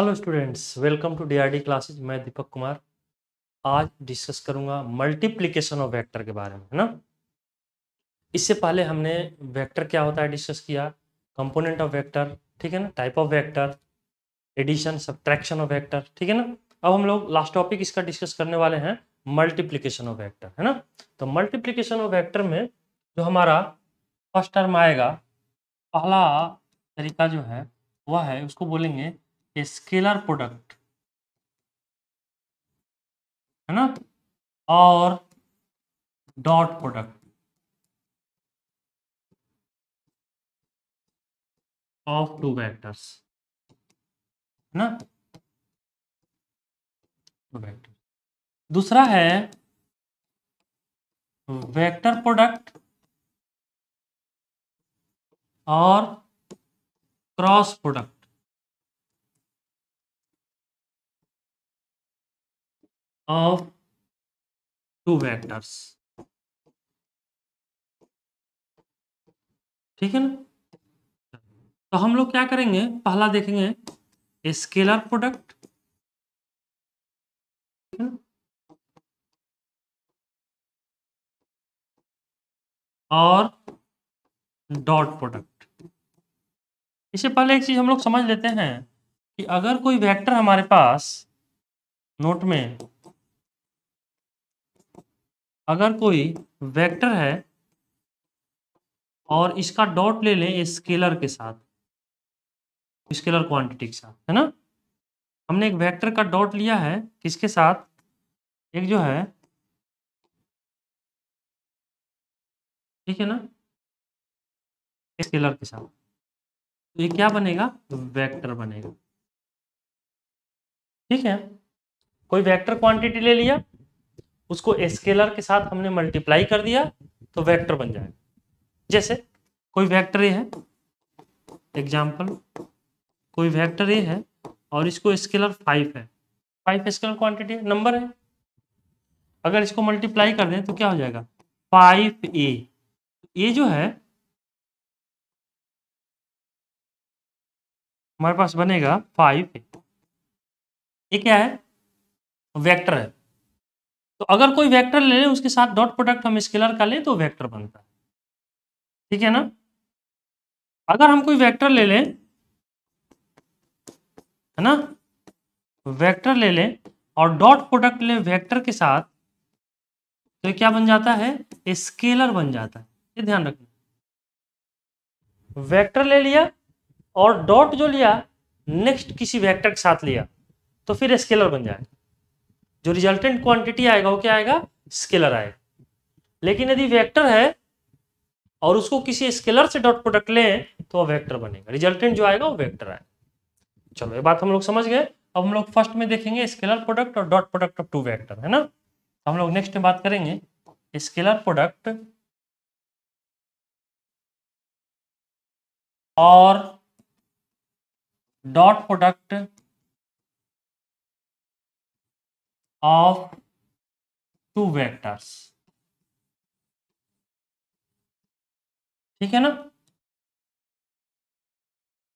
Hello students, welcome to DRD classes. मैं दीपक कुमार आज discuss करूंगा मल्टीप्लिकेशन ऑफ वेक्टर के बारे में, है ना। इससे पहले हमने वेक्टर क्या होता है डिस्कस किया, कंपोनेंट ऑफ वेक्टर, ठीक है ना, type of vector, addition subtraction of vector, ठीक है ना। अब हम लोग लास्ट टॉपिक इसका डिस्कस करने वाले हैं मल्टीप्लिकेशन ऑफ वेक्टर, है ना। तो मल्टीप्लिकेशन ऑफ वेक्टर में जो हमारा फर्स्ट टर्म आएगा, पहला तरीका जो है वह है, उसको बोलेंगे स्केलर प्रोडक्ट, है ना, और dot product of two vectors, है ना, टू वेक्टर। दूसरा है वेक्टर प्रोडक्ट और cross product of two vectors, ठीक है ना। तो हम लोग क्या करेंगे, पहला देखेंगे स्केलर प्रोडक्ट, और डॉट प्रोडक्ट। इससे पहले एक चीज हम लोग समझ लेते हैं कि अगर कोई वेक्टर हमारे पास नोट में, अगर कोई वेक्टर है और इसका डॉट ले लें स्केलर के साथ, स्केलर क्वांटिटी के साथ, है ना। हमने एक वेक्टर का डॉट लिया है किसके साथ, एक जो है, ठीक है ना, स्केलर के साथ। तो ये क्या बनेगा, वेक्टर बनेगा, ठीक है। कोई वेक्टर क्वांटिटी ले लिया, उसको स्केलर के साथ हमने मल्टीप्लाई कर दिया तो वेक्टर बन जाएगा। जैसे कोई वेक्टर ए है, एग्जाम्पल, कोई वेक्टर ए है और इसको स्केलर 5 है, 5 स्केलर क्वांटिटी है, नंबर है। अगर इसको मल्टीप्लाई कर दें तो क्या हो जाएगा, 5a। ये जो है हमारे पास बनेगा 5a। ये क्या है, वेक्टर है। तो अगर कोई वेक्टर ले लें उसके साथ डॉट प्रोडक्ट हम स्केलर का लें तो वेक्टर बनता है, ठीक है ना। अगर हम कोई वेक्टर ले लें, है ना, वेक्टर ले लें और डॉट प्रोडक्ट लें वेक्टर के साथ, तो ये क्या बन जाता है, स्केलर बन जाता है। ये ध्यान रखना, वेक्टर ले लिया और डॉट जो लिया नेक्स्ट किसी वेक्टर के साथ लिया तो फिर स्केलर बन जाएगा। जो रिजल्टेंट क्वांटिटी आएगा वो क्या आएगा, स्केलर आएगा। लेकिन यदि वेक्टर है और उसको किसी स्केलर से डॉट प्रोडक्ट लें तो वो वेक्टर बनेगा, रिजल्टेंट जो आएगा वो वेक्टर आएगा। चलो ये बात हम लोग समझ गए। अब हम लोग फर्स्ट में देखेंगे स्केलर प्रोडक्ट और dot product of two vector, है ना। हम लोग नेक्स्ट में बात करेंगे स्केलर प्रोडक्ट और dot product of two vectors, ठीक है ना।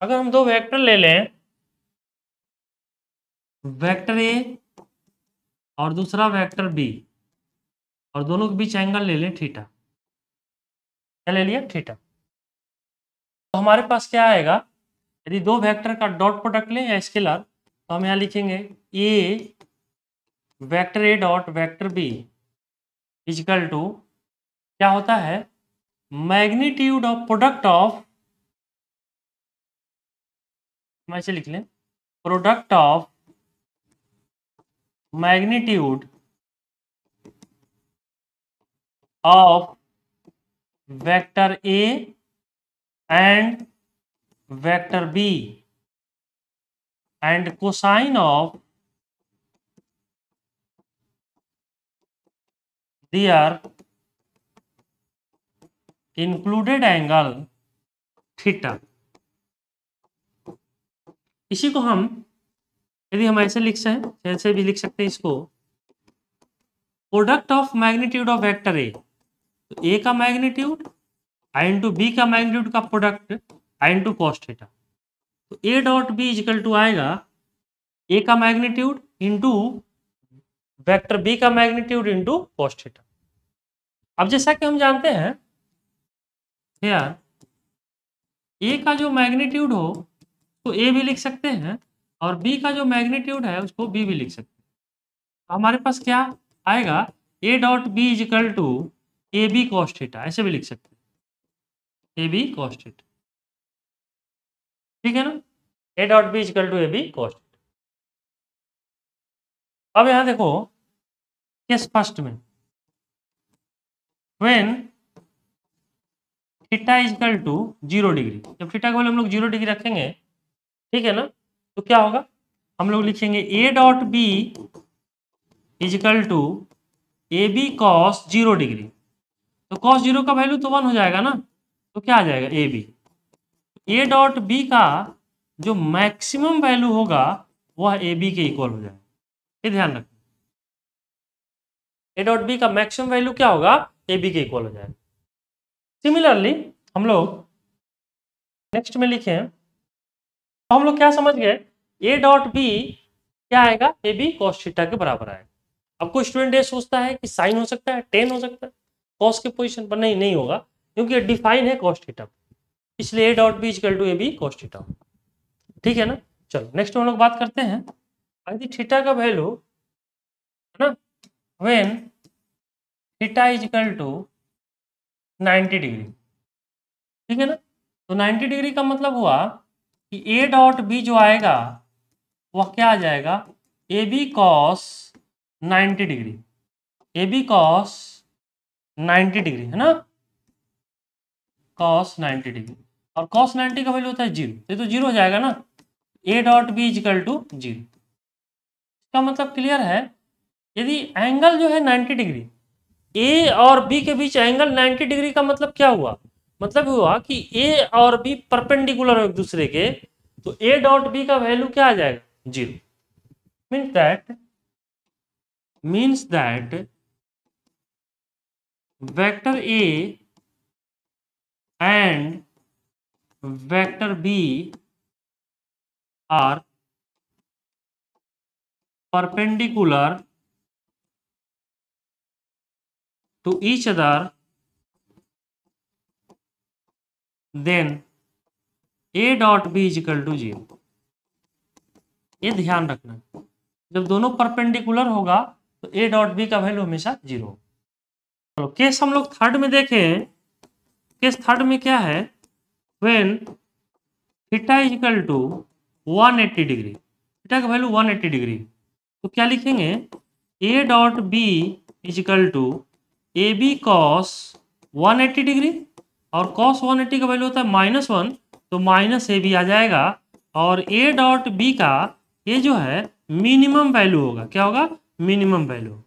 अगर हम दो वेक्टर ले लें, वेक्टर ए और दूसरा वेक्टर बी, और दोनों के बीच एंगल ले लें थीटा, क्या ले लिया, थीटा। तो हमारे पास क्या आएगा, यदि दो वेक्टर का डॉट प्रोडक्ट लें या स्केलर, तो हम यहाँ लिखेंगे A vector A dot vector B is equal to क्या होता है, मैग्नीट्यूड ऑफ प्रोडक्ट ऑफ, हम ऐसे लिख लें, product of magnitude of vector A and vector B and cosine of their included angle theta. इसी को हम, यदि हम ऐसे लिख सकते, ऐसे भी लिख सकते हैं इसको, product of magnitude of vector A, तो ए का मैग्नीट्यूड इंटू बी का मैग्नीट्यूड का प्रोडक्ट इंटू कॉस थीटा। तो A dot B is equal to आएगा ए का मैग्नीट्यूड इंटू वेक्टर बी का मैग्नीट्यूड इंटू कॉस थीटा। अब जैसा कि हम जानते हैं यार, ए का जो मैग्नीट्यूड हो तो ए भी लिख सकते हैं और बी का जो मैग्नीट्यूड है उसको बी भी लिख सकते हैं। तो हमारे पास क्या आएगा, A dot B is equal to A B cos theta, ऐसे भी लिख सकते हैं, ए बी कॉस थीटा। ठीक है ना, A dot B is equal to A B cos theta. अब यहां देखो केस फर्स्ट में, when theta is equal to 0 degree, जब थीटा को हम लोग 0 डिग्री रखेंगे, ठीक है ना, तो क्या होगा, हम लोग लिखेंगे A dot B is equal to A B cos 0 degree. तो कॉस 0 का वैल्यू तो 1 हो जाएगा ना, तो क्या आ जाएगा A B. A dot B का जो मैक्सिमम वैल्यू होगा वह ए बी के इक्वल हो जाएगा, ये ध्यान रखना। ए डॉट बी का मैक्सिमम वैल्यू क्या होगा, ए बी के इक्वल हो जाएगा। सिमिलरली हम लोग नेक्स्ट में लिखे, तो हम लोग क्या समझ गए, ए डॉट बी क्या आएगा, ए बी कॉस थीटा के बराबर आएगा। अब कोई स्टूडेंट ये सोचता है कि साइन हो सकता है, टेन हो सकता है कॉस के पोजीशन पर, नहीं होगा, क्योंकि डिफाइन है कॉस थीटा, इसलिए A dot B equal to A B cos theta. ठीक है ना, चलो नेक्स्ट हम लोग बात करते हैं, यदि थीटा का वैल्यू है ना, when theta is equal to 90 degree, ठीक है ना, तो 90 डिग्री का मतलब हुआ कि ए डॉट बी जो आएगा वह क्या आ जाएगा, A B cos 90 degree, A B cos 90 degree है ना, कॉस 90 डिग्री, और कॉस 90 का वैल्यू होता है 0, ये तो 0 हो जाएगा ना, A dot B equal to 0। इसका मतलब क्लियर है, यदि एंगल जो है 90 डिग्री, ए और बी के बीच एंगल 90 डिग्री का मतलब क्या हुआ, मतलब हुआ कि ए और बी परपेंडिकुलर हो एक दूसरे के, तो ए डॉट बी का वैल्यू क्या आ जाएगा, 0। Means that vector A and vector B are perpendicular to each other, then a dot b is equal to 0। ये ध्यान रखना, जब दोनों परपेंडिकुलर होगा तो a डॉट बी का वैल्यू हमेशा 0 होगा। चलो केस हम लोग थर्ड में देखें, केस थर्ड में क्या है, when theta is equal to 180 degree, theta का वैल्यू 180 डिग्री, तो क्या लिखेंगे, A dot B is equal to A B cos 180 degree, और कॉस 180 का वैल्यू होता है -1, तो माइनस ए बी आ जाएगा, और ए डॉट बी का ये जो है मिनिमम वैल्यू होगा, क्या होगा, मिनिमम वैल्यू।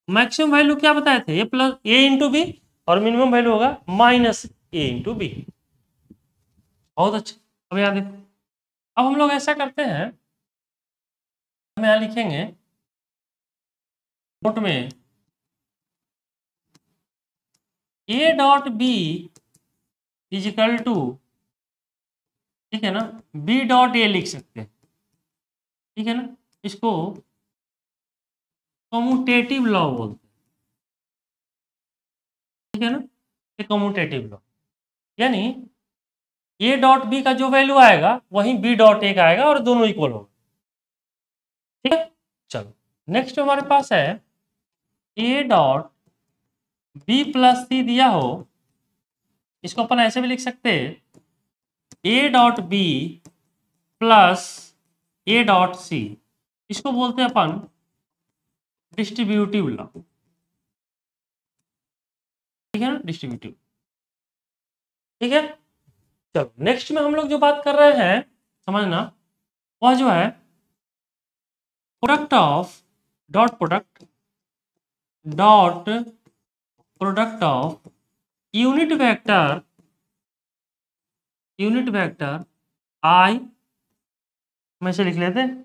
मैक्सिमम वैल्यू क्या बताए थे, ए प्लस ए इंटू बी, और मिनिमम वैल्यू होगा माइनस ए इंटू बी। बहुत अच्छा, अब यहाँ देखो, अब हम लोग ऐसा करते हैं, हम यहाँ लिखेंगे नोट में, A dot B is equal to, ठीक है ना, बी डॉट ए लिख सकते हैं, ठीक है ना, इसको कम्यूटेटिव लॉ बोलते हैं, ठीक है ना, ये कम्यूटेटिव लॉ, यानी ए डॉट बी का जो वैल्यू आएगा वही बी डॉट ए का आएगा और दोनों इक्वल होगा। ठीक है, चलो नेक्स्ट हमारे पास है, A dot B plus C दिया हो, इसको अपन ऐसे भी लिख सकते हैं, A dot B plus A dot C, इसको बोलते हैं अपन डिस्ट्रीब्यूटिव लॉ। ठीक है ना, डिस्ट्रीब्यूटिव। ठीक है, चलो नेक्स्ट में हम लोग जो बात कर रहे हैं समझना, वह जो है product of dot product of unit vector I, में से लिख लेते हैं,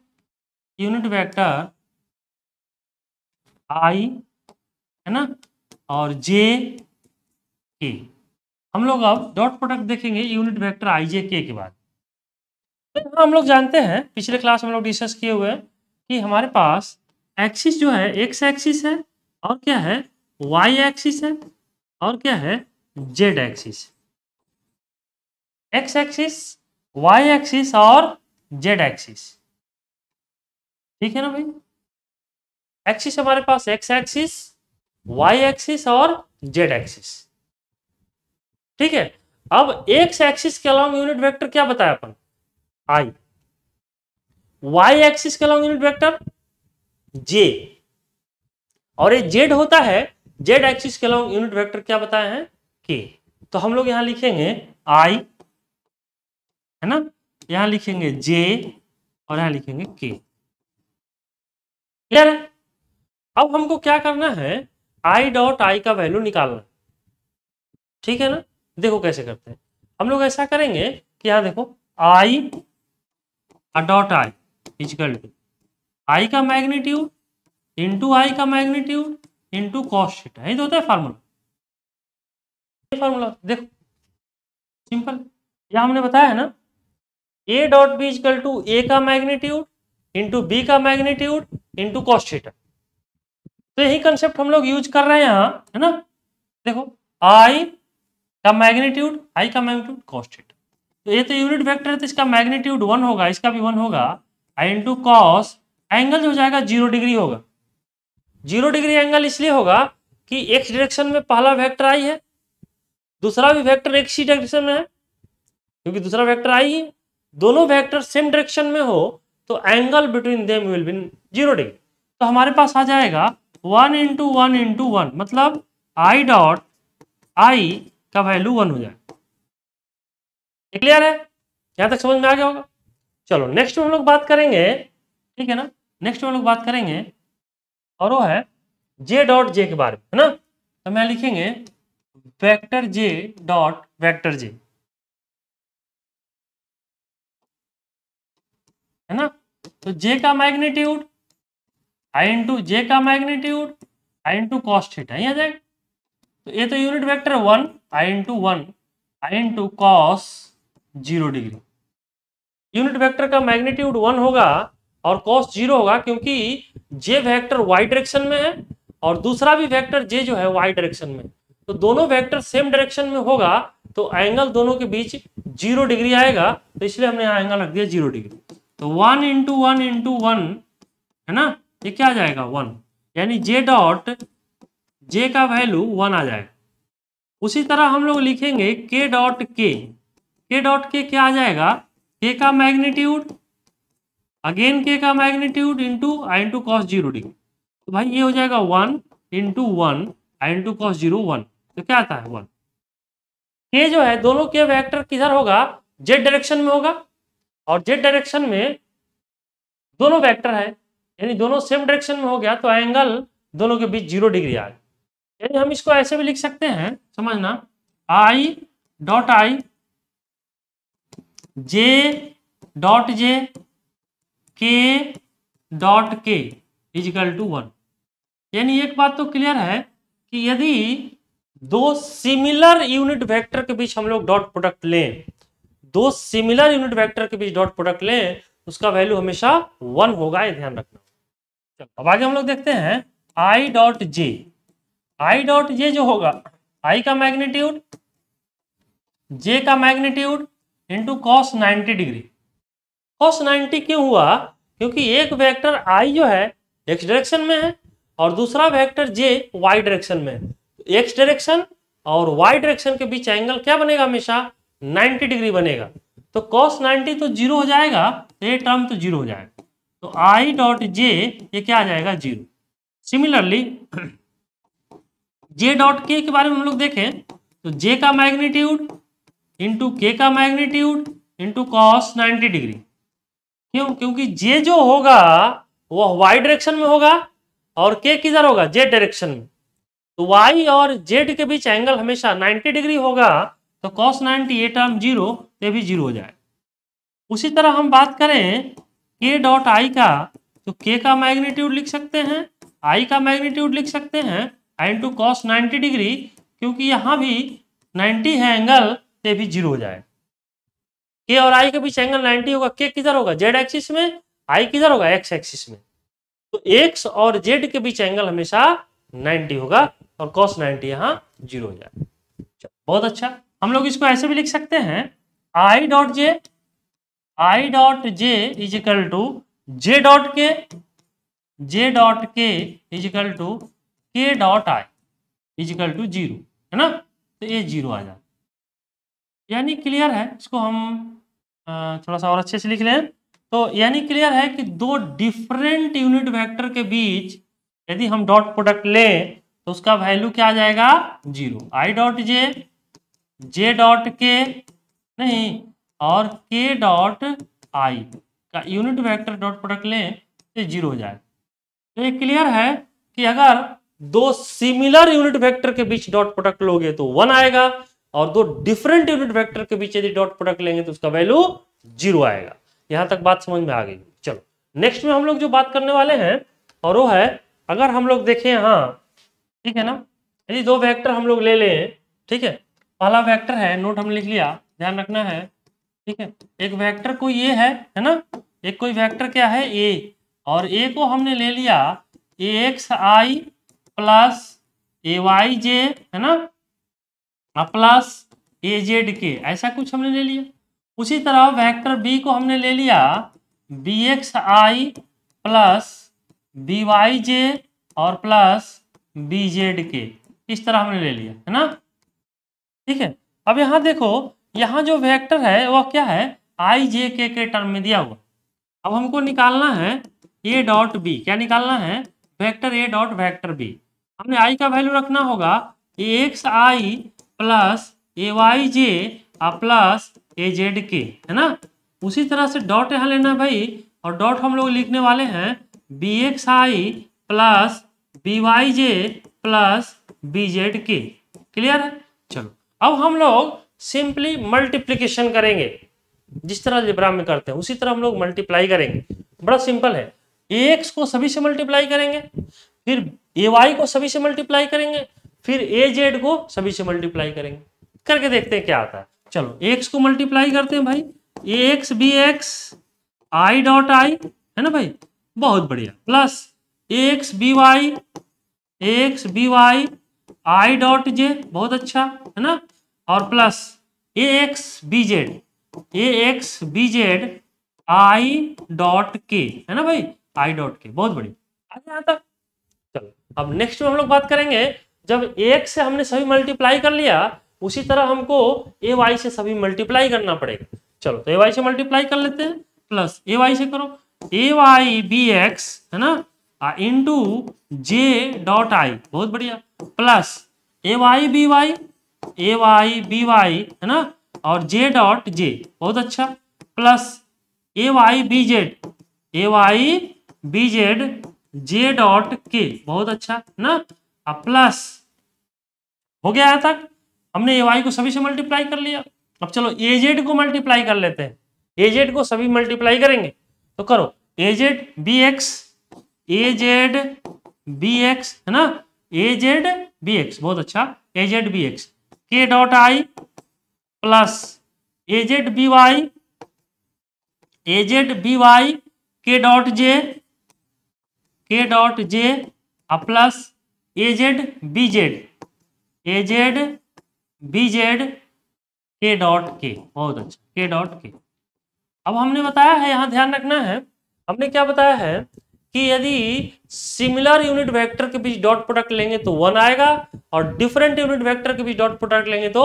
यूनिट वेक्टर आई है ना, और जे के। हम लोग अब डॉट प्रोडक्ट देखेंगे यूनिट वेक्टर आई जे के बाद। तो हम लोग जानते हैं, पिछले क्लास में हम लोग डिस्कस किए हुए हैं कि हमारे पास एक्सिस जो है एक्स एक्सिस है और क्या है वाई एक्सिस है और क्या है Z axis. X axis, Y axis और जेड एक्सिस, ठीक है ना भाई। एक्सिस हमारे पास एक्स एक्सिस, वाई एक्सिस और जेड एक्सिस, ठीक है। अब एक्स एक्सिस के अलावा यूनिट वेक्टर क्या बताया अपन, आई। वाई एक्सिस के अलावा यूनिट वेक्टर जे, और ये जेड होता है, जेड एक्सिस के अलावा यूनिट वेक्टर क्या बताए हैं, के। तो हम लोग यहां लिखेंगे आई, है ना, यहां लिखेंगे जे और यहां लिखेंगे के। क्लियर है। अब हमको क्या करना है, आई डॉट आई का वैल्यू निकालना, ठीक है ना। देखो कैसे करते हैं हम लोग, ऐसा करेंगे कि यहां देखो I dot I equal to I का मैग्नीट्यूड इंटू आई का मैग्नीट्यूड इंटू कॉस थीटा, यही तो होता है फार्मूला। फार्मूला देखो सिंपल, यहां हमने बताया है ना, A dot B equal to A का मैग्नीट्यूड इंटू बी का मैग्नीट्यूड इंटू कॉस थीटा। तो यही कंसेप्ट हम लोग यूज कर रहे हैं यहाँ, है ना। देखो आई का मैग्नीट्यूड, आई का मैग्नीट्यूड कॉस थीटा, तो ये तो यूनिट वेक्टर है तो इसका मैग्नीट्यूड 1 होगा, इसका भी 1 होगा। आई इंटू कॉस, एंगल जो हो जाएगा 0 डिग्री होगा। 0 डिग्री एंगल इसलिए होगा कि एक्स डायरेक्शन में पहला वेक्टर आई है, दूसरा भी वेक्टर एक्स ही डायरेक्शन में है, क्योंकि दूसरा वेक्टर आई है। दोनों वेक्टर सेम डायरेक्शन में हो तो angle between them will be 0 degree. तो हमारे पास आ जाएगा 1 इंटू 1 इंटू 1, मतलब आई डॉट आई का वैल्यू 1 हो जाएगा। क्लियर है, यहां तक समझ में आ गया होगा। चलो नेक्स्ट में हम लोग बात करेंगे, ठीक है ना, नेक्स्ट में हम लोग बात करेंगे और वो है जे डॉट जे के बारे में, है ना। तो मैं लिखेंगे वेक्टर जे डॉट वेक्टर जे, है ना। तो जे का मैग्नीट्यूड आई इंटू जे का magnitude I into cos theta, यही आ जाएगा। तो ये तो unit vector 1 I into 1 I into cos 0 degree. Unit vector का मैग्नीट्यूड 1 होगा और कॉस 0 होगा, क्योंकि जे वेक्टर वाई डायरेक्शन में है और दूसरा भी वेक्टर जे जो है वाई डायरेक्शन में, तो दोनों वेक्टर सेम डायरेक्शन में होगा तो एंगल दोनों के बीच 0 डिग्री आएगा, तो इसलिए हमने यहाँ एंगल रख दिया 0 डिग्री। तो 1 इंटू 1 इंटू 1, है ना, ये क्या आ जाएगा 1, यानी जे डॉट जे का वैल्यू 1 आ जाएगा। उसी तरह हम लोग लिखेंगे के डॉट के डॉट के क्या आ जाएगा, के का मैग्नीट्यूड अगेन के का मैग्नीट्यूड इंटू आई इंटू कॉस 0 डिग्री। तो भाई ये हो जाएगा 1 इंटू 1 आई इंटू कॉस 0 1, तो क्या आता है 1। के जो है दोनों के वेक्टर किधर होगा, जेड डायरेक्शन में होगा, और जेड डायरेक्शन में दोनों वेक्टर है, यानी दोनों सेम डायरेक्शन में हो गया तो एंगल दोनों के बीच 0 डिग्री आ गया। यानी हम इसको ऐसे भी लिख सकते हैं, समझना, आई डॉट आई जे डॉट जे के डॉट के इजिकल टू 1। यानी एक बात तो क्लियर है कि यदि दो सिमिलर यूनिट वेक्टर के बीच हम लोग डॉट प्रोडक्ट लें, दो सिमिलर यूनिट वेक्टर के बीच डॉट प्रोडक्ट लें, उसका वैल्यू हमेशा 1 होगा, ये ध्यान रखना। चलो अब आगे हम लोग देखते हैं आई डॉट जे। आई डॉट जे जो होगा, आई का मैग्नीट्यूड जे का magnitude into cos 90 degree. Cos 90 क्यों हुआ, क्योंकि एक वेक्टर आई जो है एक्स डायरेक्शन में है और दूसरा वेक्टर जे वाई डायरेक्शन में है। एक्स डायरेक्शन और वाई डायरेक्शन के बीच एंगल क्या बनेगा, हमेशा 90 डिग्री बनेगा। तो cos 90 तो 0 हो जाएगा, तो ये टर्म तो 0 हो जाएगा। तो आई डॉट जे ये क्या आ जाएगा 0। सिमिलरली जे डॉट के बारे में हम लोग देखें तो जे का मैग्नीट्यूड इंटू के का मैग्नीट्यूड इंटू कॉस 90 डिग्री। क्यों, क्योंकि जे जो होगा वह वाई डायरेक्शन में होगा और के किधर होगा, जेड डायरेक्शन में। तो वाई और जेड के बीच एंगल हमेशा 90 डिग्री होगा, तो cos 90 ये टर्म 0, ये भी 0 हो जाए। उसी तरह हम बात करें k डॉट आई का, तो k का मैग्नीट्यूड लिख सकते हैं, i का मैग्नीट्यूड लिख सकते हैं आई इंटू कॉस 90 डिग्री, क्योंकि यहाँ भी 90 है एंगल, ये भी 0 हो जाए। k और i के बीच एंगल 90 होगा, k किधर होगा जेड एक्सिस में, i किधर होगा एक्स एक्सिस में। तो x और z के बीच एंगल हमेशा 90 होगा और cos 90 यहाँ 0 हो जाएगा। बहुत अच्छा, हम लोग इसको ऐसे भी लिख सकते हैं I dot J is equal to J dot K is equal to K dot I is equal to 0, है ना। तो ये 0 आ जाए, यानी क्लियर है। इसको हम थोड़ा सा और अच्छे से लिख लें तो यानी क्लियर है कि दो डिफरेंट यूनिट वेक्टर के बीच यदि हम डॉट प्रोडक्ट लें तो उसका वैल्यू क्या आ जाएगा 0। आई डॉट जे डॉट के नहीं और के डॉट आई का यूनिट वेक्टर डॉट प्रोडक्ट लें तो 0 हो जाए। तो ये क्लियर है कि अगर दो सिमिलर यूनिट वेक्टर के बीच डॉट प्रोडक्ट लोगे तो 1 आएगा और दो डिफरेंट यूनिट वेक्टर के बीच यदि डॉट प्रोडक्ट लेंगे तो उसका वैल्यू 0 आएगा। यहां तक बात समझ में आ गई। चलो नेक्स्ट में हम लोग जो बात करने वाले हैं और वो है, अगर हम लोग देखें यहाँ, ठीक है ना, यदि दो वेक्टर हम लोग ले लें, ठीक है, पहला वेक्टर है, नोट हम लिख लिया, ध्यान रखना है, ठीक है। एक वेक्टर कोई ए है ना, एक कोई वेक्टर क्या है ए, और ए को हमने ले लिया ए X I plus A Y जे, है ना, प्लस ए जेड के, ऐसा कुछ हमने ले लिया। उसी तरह वेक्टर बी को हमने ले लिया B X I plus B Y जे और प्लस बी जेड के, इस तरह हमने ले लिया, है ना, ठीक है। अब यहाँ देखो, यहाँ जो वेक्टर है वह क्या है, आई जे के टर्म में दिया हुआ। अब हमको निकालना है ए डॉट बी, क्या निकालना है, vector A dot vector B. हमने आई का वैल्यू रखना होगा A X I plus A Y J plus A Z K, है ना। उसी तरह से डॉट यहाँ लेना है भाई, और डॉट हम लोग लिखने वाले हैं B X I plus B Y J plus B Z के, क्लियर है। चलो अब हम लोग सिंपली मल्टीप्लीकेशन करेंगे, जिस तरह अलजेब्रा में करते हैं उसी तरह हम लोग मल्टीप्लाई करेंगे। बड़ा सिंपल है, ए एक्स को सभी से मल्टीप्लाई करेंगे, फिर ए वाई को सभी से मल्टीप्लाई करेंगे, फिर ए जेड को सभी से मल्टीप्लाई करेंगे। करके देखते हैं क्या आता है। चलो एक्स को मल्टीप्लाई करते हैं भाई, A X B X I dot I, है ना भाई, बहुत बढ़िया, plus A X B Y I dot J, बहुत अच्छा, है ना, और plus A X B Z I dot K, है ना भाई, आई डॉट के, बहुत बढ़िया, आगे यहाँ तक। चलो अब नेक्स्ट में हम लोग बात करेंगे, जब एक से हमने सभी मल्टीप्लाई कर लिया उसी तरह हमको ए वाई से सभी मल्टीप्लाई करना पड़ेगा। चलो तो ए वाई से मल्टीप्लाई कर लेते हैं, प्लस ए वाई से करो ए वाई बी एक्स, है ना, इंटू जे डॉट आई, बहुत बढ़िया, plus A Y B Y, है ना, और जे डॉट जे, बहुत अच्छा, plus A Y B Z J dot K, बहुत अच्छा, है ना, प्लस हो गया यहाँ तक। हमने ए वाई को सभी से मल्टीप्लाई कर लिया। अब चलो ए जेड को मल्टीप्लाई कर लेते हैं, ए जेड को सभी मल्टीप्लाई करेंगे तो करो ए जेड बी एक्स, है ना, ए जेड बी एक्स, बहुत अच्छा, A Z B X K dot I plus A Z B Y K dot J plus A Z B Z K dot K, बहुत अच्छा, के डॉट के। अब हमने बताया है, यहाँ ध्यान रखना है, हमने क्या बताया है कि यदि सिमिलर यूनिट वेक्टर के बीच डॉट प्रोडक्ट लेंगे तो 1 आएगा और डिफरेंट यूनिट वेक्टर के बीच डॉट प्रोडक्ट लेंगे तो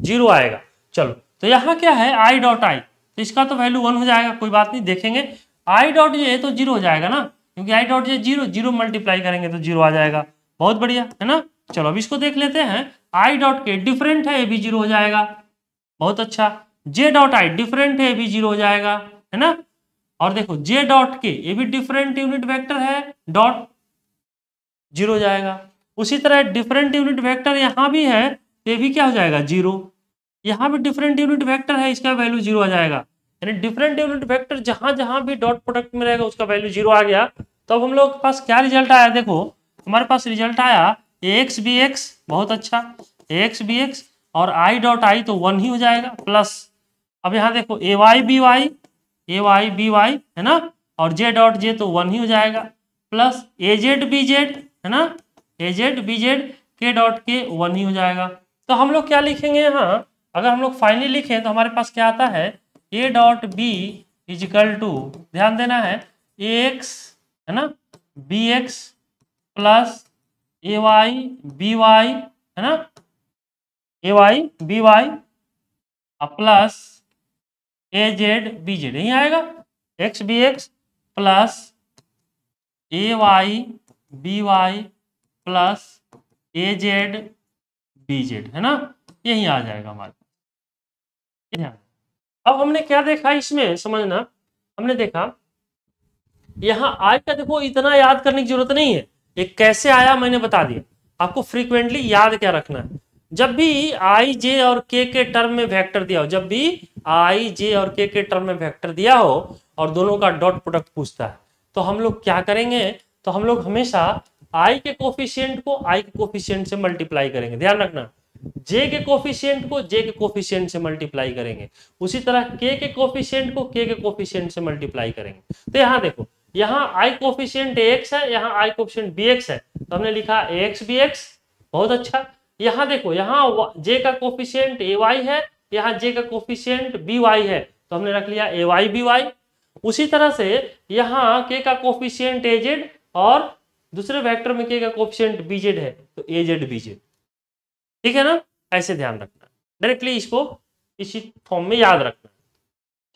0 आएगा। चलो तो यहाँ क्या है आई डॉट आई, तो इसका तो वैल्यू 1 हो जाएगा, कोई बात नहीं, देखेंगे। आई डॉट जे तो 0 हो जाएगा ना, क्योंकि आई डॉट जे 0 मल्टीप्लाई करेंगे तो 0 आ जाएगा, बहुत बढ़िया, है ना। चलो अब इसको देख लेते हैं, आई डॉट के डिफरेंट है, ये भी 0 हो जाएगा, बहुत अच्छा, जे डॉट आई डिफरेंट है, ये भी 0 हो जाएगा, है ना। और देखो जे डॉट के, ये भी डिफरेंट यूनिट वेक्टर है, डॉट 0 हो जाएगा। उसी तरह डिफरेंट यूनिट वेक्टर यहाँ भी है, ये भी क्या हो जाएगा 0। यहाँ भी डिफरेंट यूनिट वेक्टर है, इसका वैल्यू 0 आ जाएगा। यानी डिफरेंट यूनिट वेक्टर जहां जहां भी डॉट प्रोडक्ट में रहेगा उसका वैल्यू 0 आ गया। तो अब हम लोग के पास क्या रिजल्ट आया, देखो हमारे पास रिजल्ट आया एक्स बी एक्स, बहुत अच्छा, एक्स बी एक्स और आई डॉट आई तो 1 ही हो जाएगा, प्लस अब यहाँ देखो ए वाई बी वाई, है ना, और जे डॉट जे तो 1 ही हो जाएगा, plus A Z B Z, है ना, ए Z B Z K dot के 1 ही हो जाएगा। तो हम लोग क्या लिखेंगे यहाँ, अगर हम लोग फाइनली लिखें तो हमारे पास क्या आता है, A dot B is equal to, ध्यान देना है, ए एक्स, है ना, B X plus A Y B Y, है ना, A Y B Y plus A Z B Z, यही आएगा, X B X plus A Y B Y plus A Z B Z, है ना, यही आ जाएगा हमारे। अब हमने क्या देखा इसमें, समझना, हमने देखा यहाँ आई का देखो इतना याद करने की जरूरत नहीं है, ये कैसे आया मैंने बता दिया, आपको फ्रीक्वेंटली याद क्या रखना है, जब भी आई जे और के टर्म में वेक्टर दिया हो, जब भी आई जे और के टर्म में वेक्टर दिया हो और दोनों का डॉट प्रोडक्ट पूछता है, तो हम लोग क्या करेंगे, तो हम लोग हमेशा आई के कोफिशिएंट को आई के कोफिशिएंट से मल्टीप्लाई करेंगे, ध्यान रखना, जे के कोफिशिएंट को जे के कोफिशिएंट से मल्टीप्लाई करेंगे, उसी तरह के कोफिशिएंट को के कोफिशिएंट से मल्टीप्लाई करेंगे। तो यहाँ देखो, यहाँ आई कोफिशिएंट एक्स है, यहाँ आई कोफिशिएंट बी एक्स है, तो हमने लिखा एक्स बी एक्स, बहुत अच्छा। यहाँ देखो, यहाँ जे का कोफिशिएंट ए वाई है, यहाँ जे का कोफिशिएंट बी वाई है, तो हमने रख लिया ए वाई बी वाई। उसी तरह से यहाँ के का कोफिशिएंट ए जेड और दूसरे वेक्टर में के का कोफिशिएंट बी जेड है, तो ए जेड बी जेड, ठीक है ना, ऐसे ध्यान रखना, डायरेक्टली इसको इसी फॉर्म में याद रखना,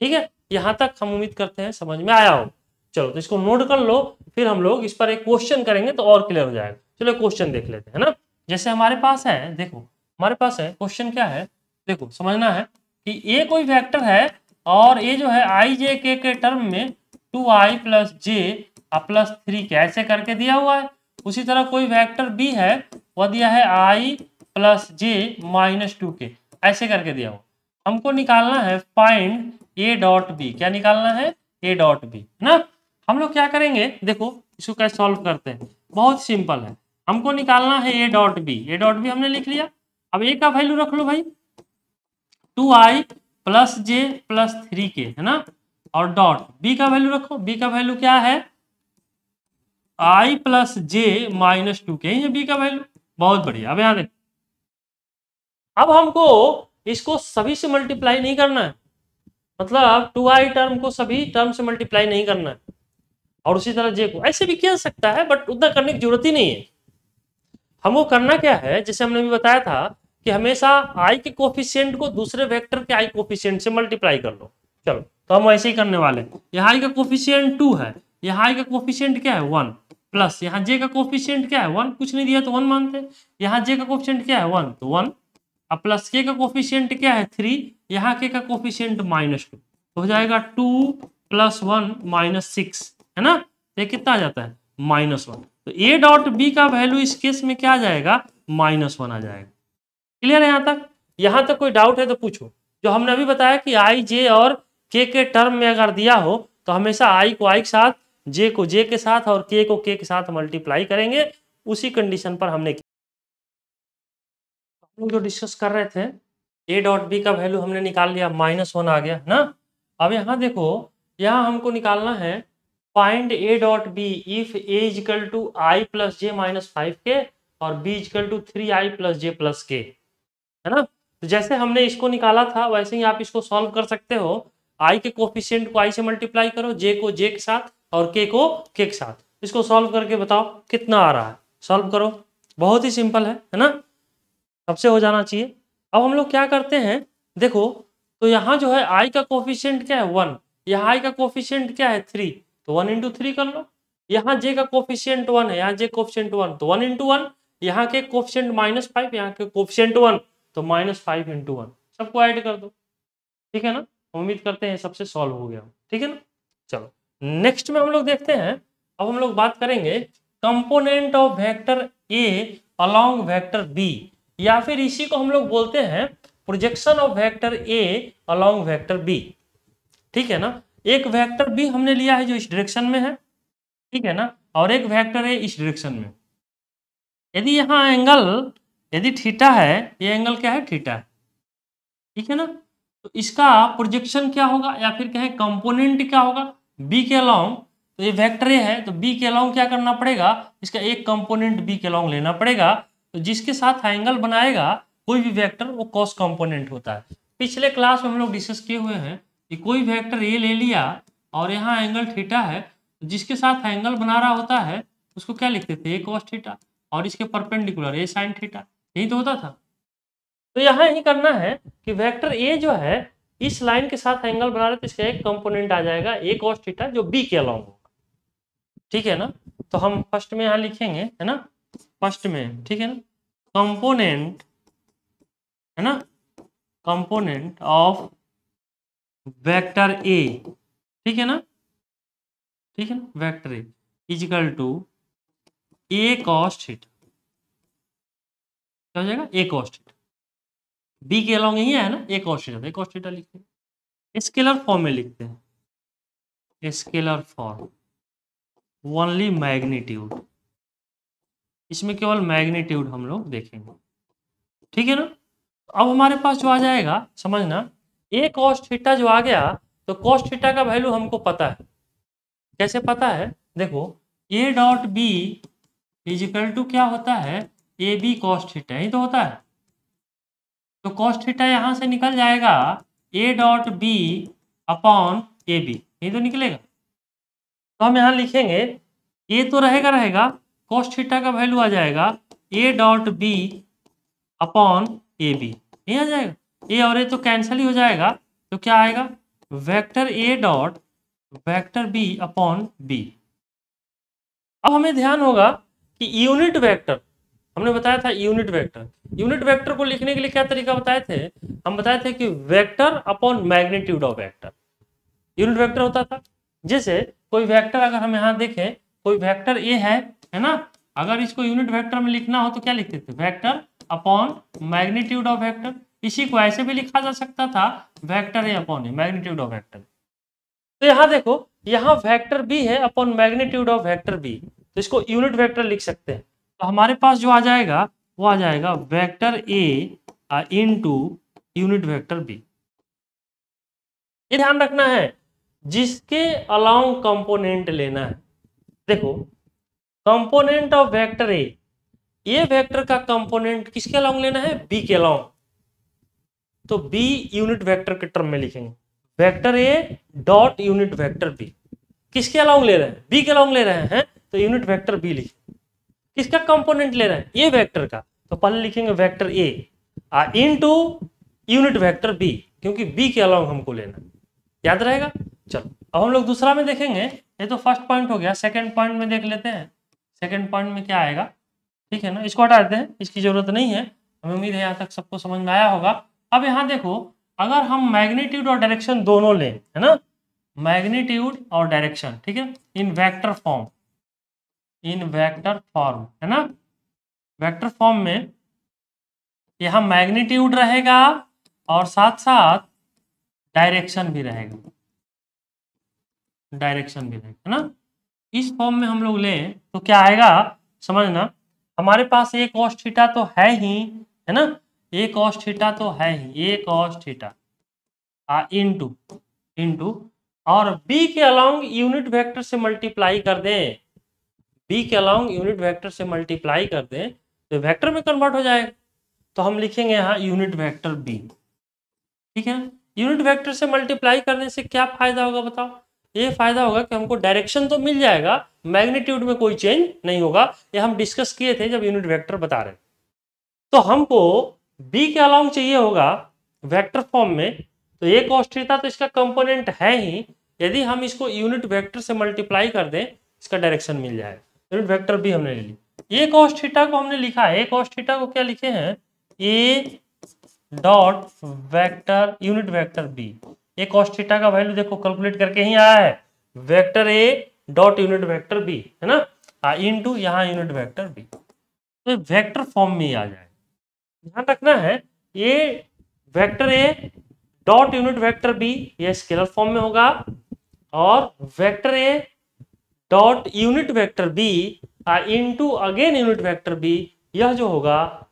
ठीक है। यहां तक हम उम्मीद करते हैं समझ में आया हो। चलो तो इसको नोट कर लो, फिर हम लोग इस पर एक क्वेश्चन करेंगे तो और क्लियर हो जाएगा। चलो क्वेश्चन देख लेते हैं ना, जैसे हमारे पास है, देखो हमारे पास है क्वेश्चन क्या है, देखो समझना है कि ये कोई वेक्टर है और ये जो है आई जे के टर्म में 2i प्लस जे प्लस 3 के ऐसे करके दिया हुआ है। उसी तरह कोई वेक्टर बी है, वह दिया है आई प्लस जे माइनस 2 के ऐसे करके दिया हुआ। हमको निकालना है फाइंड ए डॉट बी, क्या निकालना है, ए डॉट बी, है ना। हम लोग क्या करेंगे, देखो इसको कैसे सॉल्व करते हैं, बहुत सिंपल है, हमको निकालना है A dot B, A dot B हमने लिख लिया। अब ए का वैल्यू रख लो भाई 2i प्लस जे प्लस 3 के, है ना, और डॉट बी का वैल्यू रखो, बी का वैल्यू क्या है i प्लस जे माइनस 2 के, ये बी का वैल्यू, बहुत बढ़िया। अब यहाँ देखो, अब हमको इसको सभी से मल्टीप्लाई नहीं करना है, मतलब 2i टर्म को सभी टर्म से मल्टीप्लाई नहीं करना है, और उसी तरह जे को ऐसे भी किया सकता है, बट उतना करने की जरूरत ही नहीं है। हमको करना क्या है, जैसे हमने भी बताया था कि हमेशा आई के कोफिशिएंट को दूसरे वेक्टर के आई कोफिशिएंट से मल्टीप्लाई कर लो। चलो तो हम ऐसे ही करने वाले हैं, यहाँ आई का कोफिशिएंट 2 है, यहाँ आई का कोफिशिएंट क्या है 1, प्लस यहाँ जे का कोफिशिएंट क्या है 1, कुछ नहीं दिया तो 1 मानते हैं, यहाँ जे का कोफिशिएंट क्या है 1 तो 1, अब प्लस के का कोफिशिएंट क्या है 3, यहाँ के का कोफिशिएंट -2, तो हो जाएगा 2 + 1 -6, है ना, ये कितना आ जाता है -1। तो ए डॉट बी का वैल्यू इस केस में क्या आ जाएगा -1 आ जाएगा। क्लियर है यहाँ तक कोई डाउट है तो पूछो। जो हमने अभी बताया कि आई जे और के टर्म में अगर दिया हो तो हमेशा आई को आई के साथ, जे को जे के साथ और के को के साथ मल्टीप्लाई करेंगे, उसी कंडीशन पर हमने हम लोग जो डिस्कस कर रहे थे, ए डॉट बी का वैल्यू हमने निकाल लिया, -1 आ गया ना। अब यहाँ देखो, यहाँ हमको निकालना है find A dot B if A equal to I plus J -5 K और B equal to 3i plus J plus K, है ना। तो जैसे हमने इसको निकाला था वैसे ही आप इसको सॉल्व कर सकते हो। आई के कोफिशिएंट को आई से मल्टीप्लाई करो, जे को जे के साथ और के को के साथ, इसको सॉल्व करके बताओ कितना आ रहा है, सॉल्व करो, बहुत ही सिंपल है ना, सबसे हो जाना चाहिए। अब हम लोग क्या करते हैं, देखो तो यहाँ जो है आई का कोफिशिएंट क्या है 1, यहाँ आई का कोफिशिएंट क्या है 3, तो 1 × 3 कर लो। यहाँ जे का कोफिशिएंट 1 है, यहाँ जे कोफिशिएंट 1, तो 1 × 1, यहाँ के कोफिशिएंट -5, यहाँ के कोफिशिएंट 1, तो -5 × 1, सबको ऐड कर दो, ठीक है ना। उम्मीद करते हैं सबसे सॉल्व हो गया, ठीक है ना। चलो नेक्स्ट में हम लोग देखते हैं, अब हम लोग बात करेंगे component of vector A along vector B, या फिर इसी को हम लोग बोलते हैं projection of vector A along vector B, ठीक है ना। एक वेक्टर बी हमने लिया है जो इस डायरेक्शन में है, ठीक है ना, और एक वेक्टर ए इस डायरेक्शन में। यदि यहाँ एंगल यदि थीटा है, ये एंगल क्या है थीटा है, ठीक है ना, तो इसका प्रोजेक्शन क्या होगा या फिर कहें कंपोनेंट क्या होगा बी के अलोंग, तो ये वेक्टर ए है, तो बी के अलोंग क्या करना पड़ेगा, इसका एक कंपोनेंट बी के अलोंग लेना पड़ेगा। तो जिसके साथ एंगल बनाएगा कोई भी वेक्टर वो कॉस कंपोनेंट होता है। पिछले क्लास में हम लोग डिस्कस किए हुए हैं कि कोई वेक्टर ए ले लिया और यहाँ एंगल थीटा है, तो जिसके साथ एंगल बना रहा होता है उसको क्या लिखते थे, ए कॉस थीटा, और इसके परपेंडिकुलर ए साइन थीटा, यही तो होता था। तो यहाँ यही करना है कि वेक्टर ए जो है इस लाइन के साथ एंगल बना रहे तो इसका एक कंपोनेंट आ जाएगा ए कॉस थीटा जो बी के अलोंग होगा, ठीक है ना। तो हम फर्स्ट में यहाँ लिखेंगे, है ना, फर्स्ट में, ठीक है ना, कंपोनेंट, है ना, कंपोनेंट ऑफ वेक्टर ए, ठीक है ना, ठीक है ना, vector A is equal to A cos theta, क्या हो जाएगा, ए कॉस थीटा, बी के अलोंग यही है ना, A cos theta, A cos theta लिखते हैं, स्केलर फॉर्म में लिखते हैं, स्केलर फॉर्म, ओनली मैग्नीट्यूड, इसमें केवल मैग्नीट्यूड हम लोग देखेंगे, ठीक है ना। अब हमारे पास जो आ जाएगा, समझना, ए कॉस थीटा जो आ गया, तो कॉस थीटा का वैल्यू हमको पता है, कैसे पता है, देखो A dot B is equal to क्या होता है, ए बी कॉस थीटा, ही तो होता है। तो कॉस थीटा यहाँ से निकल जाएगा A dot B upon A B, यही तो निकलेगा। तो हम यहाँ लिखेंगे ए तो रहेगा रहेगा, कॉस थीटा का वैल्यू आ जाएगा A dot B upon A B, यही आ जाएगा, ए और ए तो कैंसिल ही हो जाएगा, तो क्या आएगा, vector A dot vector B upon B. अब हमें ध्यान होगा कि यूनिट वेक्टर, हमने बताया था यूनिट वेक्टर, यूनिट वेक्टर को लिखने के लिए क्या तरीका बताए थे, हम बताए थे कि vector upon magnitude of vector unit vector होता था। जैसे कोई वेक्टर अगर हम यहाँ देखें, कोई वेक्टर ए है ना, अगर इसको यूनिट वेक्टर में लिखना हो तो क्या लिखते थे, vector upon magnitude of vector. इसी को ऐसे भी लिखा जा सकता था, vector A upon A magnitude of vector. तो यहाँ देखो, यहाँ वेक्टर बी है upon magnitude of vector B, तो इसको यूनिट वेक्टर लिख सकते हैं। तो हमारे पास जो आ जाएगा वो आ जाएगा vector A into unit vector B. ये ध्यान रखना है, जिसके अलोंग कंपोनेंट लेना है, देखो कंपोनेंट ऑफ वेक्टर ए, ये वेक्टर का कंपोनेंट किसके अलोंग लेना है, बी के अलोंग, तो बी यूनिट वेक्टर के टर्म में लिखेंगे, vector A dot unit vector B, किसके अलोंग ले रहे हैं, बी के अलोंग ले रहे हैं, तो यूनिट वेक्टर बी लिखेंगे। किसका कंपोनेंट ले रहे हैं, ए वेक्टर का, तो पहले लिखेंगे vector A into unit vector B, क्योंकि बी के अलोंग हमको लेना, याद रहेगा। चलो अब हम लोग दूसरा में देखेंगे, ये तो फर्स्ट पॉइंट हो गया, सेकंड पॉइंट में देख लेते हैं। सेकंड पॉइंट में क्या आएगा, ठीक है ना, इसको हटा देते हैं, इसकी जरूरत नहीं है, हमें उम्मीद है यहाँ तक सबको समझ में आया होगा। अब यहाँ देखो, अगर हम मैग्नीट्यूड और डायरेक्शन दोनों लें, है ना, मैग्नीट्यूड और डायरेक्शन, ठीक है, इन वेक्टर फॉर्म, इन वेक्टर फॉर्म, है ना, वेक्टर फॉर्म में यहाँ मैग्नीट्यूड रहेगा और साथ साथ डायरेक्शन भी रहेगा, डायरेक्शन भी रहेगा, है ना। इस फॉर्म में हम लोग लें तो क्या आएगा, समझना, हमारे पास ए कॉस थीटा तो है ही, है ना, ए कॉस थीटा तो है ही, ए कॉस थीटा इनटू इनटू, और बी के अलोंग यूनिट वेक्टर से मल्टीप्लाई कर दें, बी के अलोंग यूनिट वेक्टर से मल्टीप्लाई कर दें तो वेक्टर में कन्वर्ट हो जाएगा। तो हम लिखेंगे यहाँ यूनिट वेक्टर बी, ठीक है। यूनिट वेक्टर से मल्टीप्लाई करने से क्या फायदा होगा बताओ, ये फायदा होगा कि हमको डायरेक्शन तो मिल जाएगा, मैग्नीट्यूड में कोई चेंज नहीं होगा, ये हम डिस्कस किए थे जब यूनिट वेक्टर बता रहे। तो हमको बी के अलोंग चाहिए होगा वेक्टर फॉर्म में, तो ये कॉस थीटा तो इसका कंपोनेंट है ही, यदि हम इसको यूनिट वेक्टर से मल्टीप्लाई कर दें इसका डायरेक्शन मिल जाएगा। यूनिट वेक्टर बी हमने ले ली, ए कॉस थीटा को हमने लिखा है, ए कॉस थीटा को क्या लिखे हैं, A dot vector unit vector B, A cos theta का वैल्यू देखो कैलकुलेट करके ही आया है, vector A dot unit vector B, है ना, इनटू यहाँ यूनिट वेक्टर बी, तो वेक्टर फॉर्म में ही आ जाएगा। ध्यान रखना है, ये vector A dot unit vector B ये स्केलर फॉर्म में होगा, और vector A dot unit vector B into again unit vector B, यह जो होगा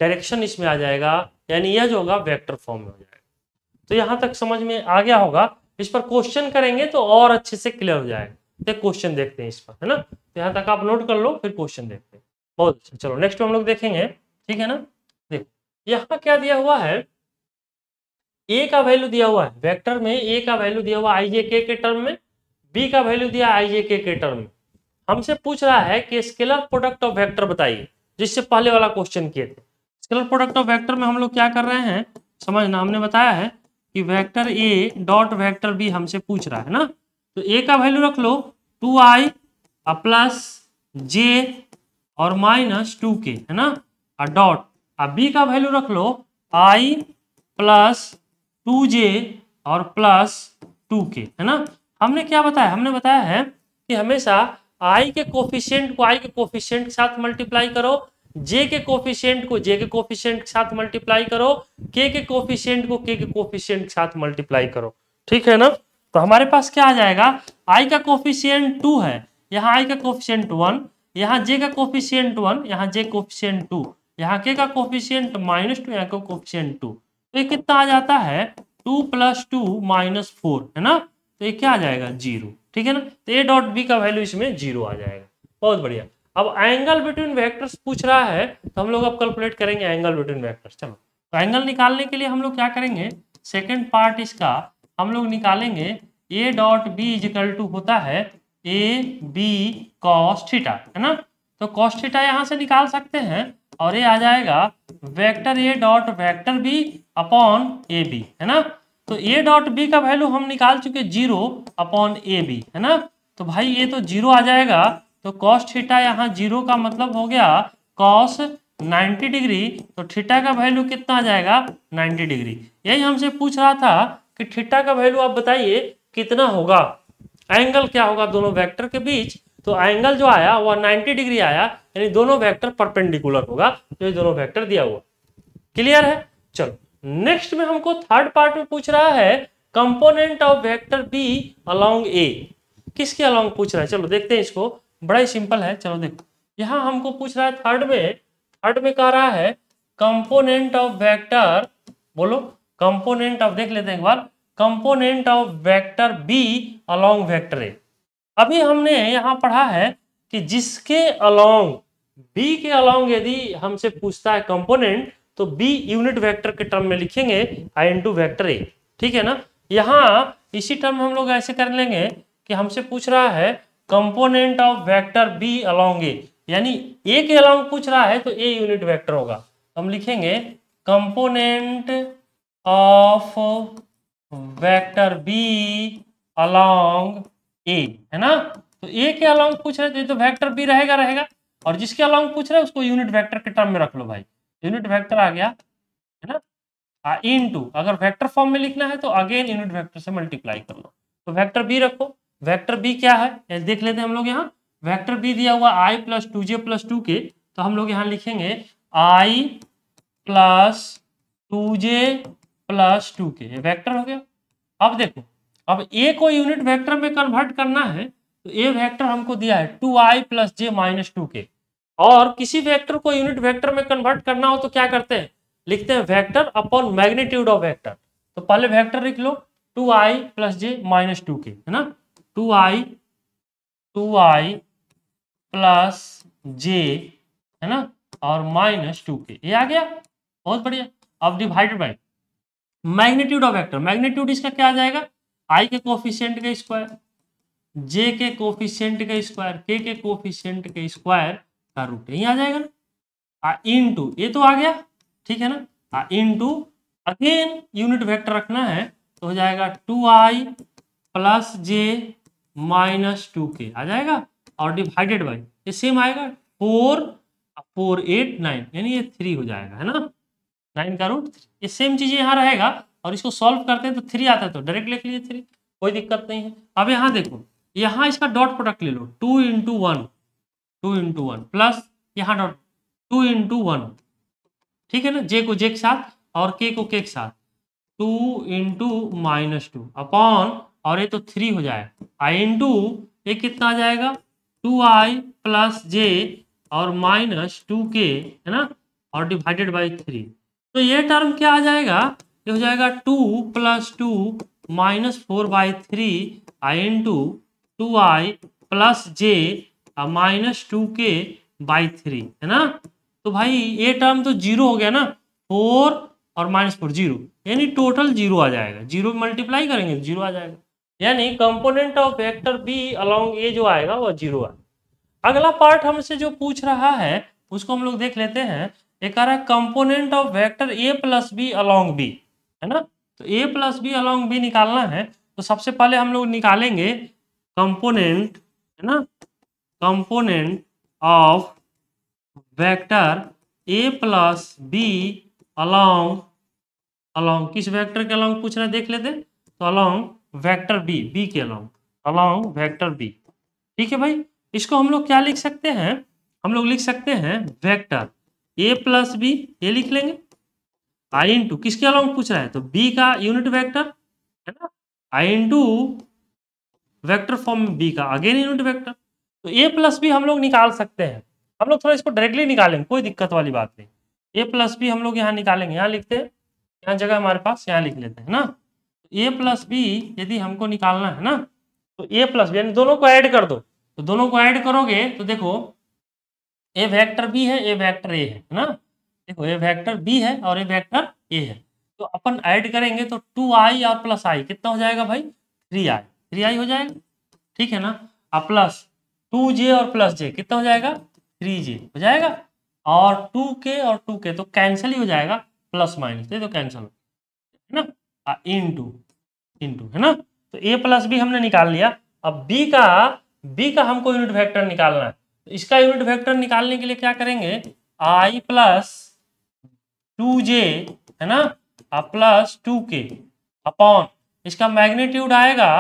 डायरेक्शन इसमें आ जाएगा, यानी यह जो होगा वेक्टर फॉर्म में हो जाएगा। तो यहां तक समझ में आ गया होगा, इस पर क्वेश्चन करेंगे तो और अच्छे से क्लियर हो जाएगा। तो क्वेश्चन देखते हैं इस पर, है ना। तो यहाँ तक आप नोट कर लो, फिर क्वेश्चन देखते हैं। बहुत अच्छा, चलो नेक्स्ट हम लोग देखेंगे, ठीक है ना। देखो यहाँ क्या दिया हुआ है, ए का वैल्यू दिया हुआ है वेक्टर में, ए का वैल्यू दिया हुआ आई जे के टर्म में, बी का वैल्यू दिया आई जे के टर्म में। हमसे पूछ रहा है कि स्केलर प्रोडक्ट ऑफ वेक्टर बताइए, जिससे पहले वाला क्वेश्चन किए थे। स्केलर प्रोडक्ट ऑफ वेक्टर में हम लोग क्या कर रहे हैं समझना, हमने बताया है कि vector A dot vector B हमसे पूछ रहा है ना। तो ए का वैल्यू रख लो 2i प्लस जे और माइनस 2k, है ना, और डॉट। अब बी का वैल्यू रख लो i प्लस 2j और प्लस 2k, है ना। हमने क्या बताया, हमने बताया है कि हमेशा i के कोफिशिएंट को i के कोफिशिएंट के साथ मल्टीप्लाई करो, j के कोफिशिएंट को j के कोफिशिएंट के साथ मल्टीप्लाई करो, k के कोफिशिएंट को k के कोफिशिएंट के साथ मल्टीप्लाई करो, ठीक है ना। तो हमारे पास क्या आ जाएगा, i का कोफिशिएंट 2 है, यहाँ i का कोफिशिएंट 1, यहाँ j का कोफिशिएंट 1, यहाँ j कोफिशिएंट 2, यहाँ k का कोफिशिएंट -2, यहाँ का कोफिशिएंट 2। तो ये कितना आ जाता है 2 + 2 - 4, है ना। तो ये क्या आ जाएगा 0, ठीक है ना। तो ए डॉट बी का वैल्यू इसमें 0 आ जाएगा। बहुत बढ़िया। अब एंगल बिटवीन वेक्टर्स पूछ रहा है, तो हम लोग अब कैलकुलेट करेंगे एंगल बिटवीन वेक्टर्स। चलो तो एंगल निकालने के लिए हम लोग क्या करेंगे, सेकेंड पार्ट इसका हम लोग निकालेंगे, A dot B is equal to होता है ए बी कॉस थीटा, है ना। तो कॉस थीटा यहाँ से निकाल सकते हैं, और ये आ जाएगा vector A dot vector B upon A B, है ना। तो ए डॉट बी का वैल्यू हम निकाल चुके 0 अपॉन ए बी, है ना। तो भाई ये तो 0 आ जाएगा, तो कॉस थीटा यहाँ 0 का मतलब हो गया कॉस 90 डिग्री। तो थीटा का वैल्यू कितना आ जाएगा 90 डिग्री। यही हमसे पूछ रहा था कि थीटा का वैल्यू आप बताइए कितना होगा, एंगल क्या होगा दोनों वेक्टर के बीच। तो एंगल जो आया वह 90 डिग्री आया, यानी दोनों वेक्टर परपेंडिकुलर होगा, तो ये दोनों वेक्टर दिया हुआ। क्लियर है। चलो नेक्स्ट में हमको थर्ड पार्ट में पूछ रहा है component of vector B along A. किसके अलोंग पूछ रहा है, चलो देखते हैं इसको, बड़ा ही सिंपल है। चलो देखो यहाँ हमको पूछ रहा है थर्ड में कह रहा है कंपोनेंट ऑफ वेक्टर, बोलो कंपोनेंट ऑफ, देख लेते हैं एक बार, component of vector B along vector A. अभी हमने यहाँ पढ़ा है कि जिसके अलोंग, बी के अलोंग यदि हमसे पूछता है कंपोनेंट, तो बी यूनिट वेक्टर के टर्म में लिखेंगे आई इनटू वेक्टर ए, ठीक है ना। यहाँ इसी टर्म में हम लोग ऐसे कर लेंगे कि हमसे पूछ रहा है component of vector B along A, यानी ए के अलोंग पूछ रहा है तो ए यूनिट वेक्टर होगा। हम लिखेंगे component of vector B along A, है ना। तो ए के अलोंग पूछ रहे तो वेक्टर बी रहेगा, और जिसके अलोंग पूछ रहे हैं उसको यूनिट वेक्टर के टर्म में रख लो भाई। यूनिट वेक्टर आ गया, है ना, इनटू, अगर वेक्टर फॉर्म में लिखना है तो अगेन यूनिट वेक्टर से मल्टीप्लाई कर लो। तो वेक्टर बी रखो, वेक्टर बी क्या है देख लेते हैं हम लोग। यहाँ वेक्टर बी दिया हुआ i + 2j + 2k, तो हम लोग यहाँ लिखेंगे i + 2j + 2k, ये वेक्टर हो गया। अब देखो, अब ए को यूनिट वेक्टर में कन्वर्ट करना है, तो ए वेक्टर हमको दिया है 2i + j - 2k, और किसी वेक्टर को यूनिट वेक्टर में कन्वर्ट करना हो तो क्या करते हैं, लिखते हैं vector upon magnitude of vector. तो पहले वेक्टर लिख लो 2i + j - 2k, है ना, 2i + j, है ना, और -2k, ये आ गया। बहुत बढ़िया। अब divided by magnitude of vector, magnitude इसका क्या आ जाएगा, i के कोफिशिएंट का स्क्वायर, j के कोफिशिएंट का स्क्वायर, k के कोफिशिएंट के स्क्वायर का रूट, यही आ जाएगा ना। इनटू, ये तो आ गया, ठीक है ना, इनटू अगेन यूनिट वेक्टर रखना है, तो हो जाएगा 2i + j - 2k आ जाएगा, और डिवाइडेड बाय ये सेम आएगा 4 4 8 9, यानी ये 3 हो जाएगा, है ना, 9 का रूट 3। ये सेम चीज यहाँ रहेगा, और इसको सॉल्व करते हैं तो 3 आता है, तो डायरेक्ट लिख लीजिए 3, कोई दिक्कत नहीं है। अब यहाँ देखो, यहाँ इसका डॉट प्रोडक्ट ले लो, 2 × 1 प्लस यहाँ डॉट 2 × 1, ठीक है ना, जे को जे के साथ और के को के साथ, 2 × -2 अपॉन, और ये तो 3 हो जाएगा, आई इंटू ये कितना आ जाएगा 2i + j और -2k, है ना, और डिवाइडेड बाई 3। तो ये टर्म क्या आ जाएगा, ये हो जाएगा 2 + 2 - 4/3 आई इंटू 2i प्लस जे माइनस 2k/3 है ना। तो भाई ये टर्म तो जीरो हो गया ना, 4 और -4 जीरो, यानी टोटल जीरो आ जाएगा। जीरो मल्टीप्लाई करेंगे तो जीरो आ जाएगा, यानी component of vector B along A जो आएगा वो जीरो आएगा। अगला पार्ट हमसे जो पूछ रहा है उसको हम लोग देख लेते हैं। एक कह रहा है component of vector A plus B along B, है ना। तो A plus B along B निकालना है, तो सबसे पहले हम लोग निकालेंगे कंपोनेंट, है ना, component of vector A plus B along, along किस वेक्टर के अलोंग पूछ रहा है देख लेते हैं। तो अलोंग वेक्टर बी, बी के अलोंग, अलोंग वेक्टर बी। ठीक है भाई, इसको हम लोग क्या लिख सकते हैं, हम लोग लिख सकते हैं वेक्टर ए प्लस बी, ये लिख लेंगे, आई इंटू किसके अलोंग पूछ रहा है, तो बी का यूनिट वेक्टर, है ना, आई इंटू वेक्टर फॉर्म में बी का अगेन यूनिट वेक्टर। तो ए प्लस बी हम लोग निकाल सकते हैं, हम लोग थोड़ा इसको डायरेक्टली निकालेंगे, कोई दिक्कत वाली बात नहीं। ए प्लस बी हम लोग यहाँ निकालेंगे, यहाँ लिखते हैं, यहाँ जगह हमारे पास, यहाँ लिख लेते हैं ना। ए प्लस बी यदि हमको निकालना है ना, तो ए प्लस बी यानी दोनों को ऐड कर दो। तो दोनों को ऐड करोगे तो देखो ए वेक्टर बी है, ए वेक्टर ए है ना। देखो ए वेक्टर बी है और ए वेक्टर ए है, तो अपन ऐड करेंगे तो 2i और प्लस आई कितना हो जाएगा भाई, 3i हो जाएगा। ठीक है ना, और प्लस 2j और प्लस जे कितना हो जाएगा, 3j हो जाएगा। और 2k और 2k तो कैंसिल ही हो जाएगा, प्लस माइनस ये तो कैंसिल हो, है ना, इनटू इनटू, है ना। तो a प्लस बी हमने निकाल लिया। अब b का हमको यूनिट वेक्टर निकालना है, तो इसका यूनिट वेक्टर निकालने के लिए क्या करेंगे, i प्लस 2j, है ना, प्लस 2k अपॉन इसका मैग्नीट्यूड आएगा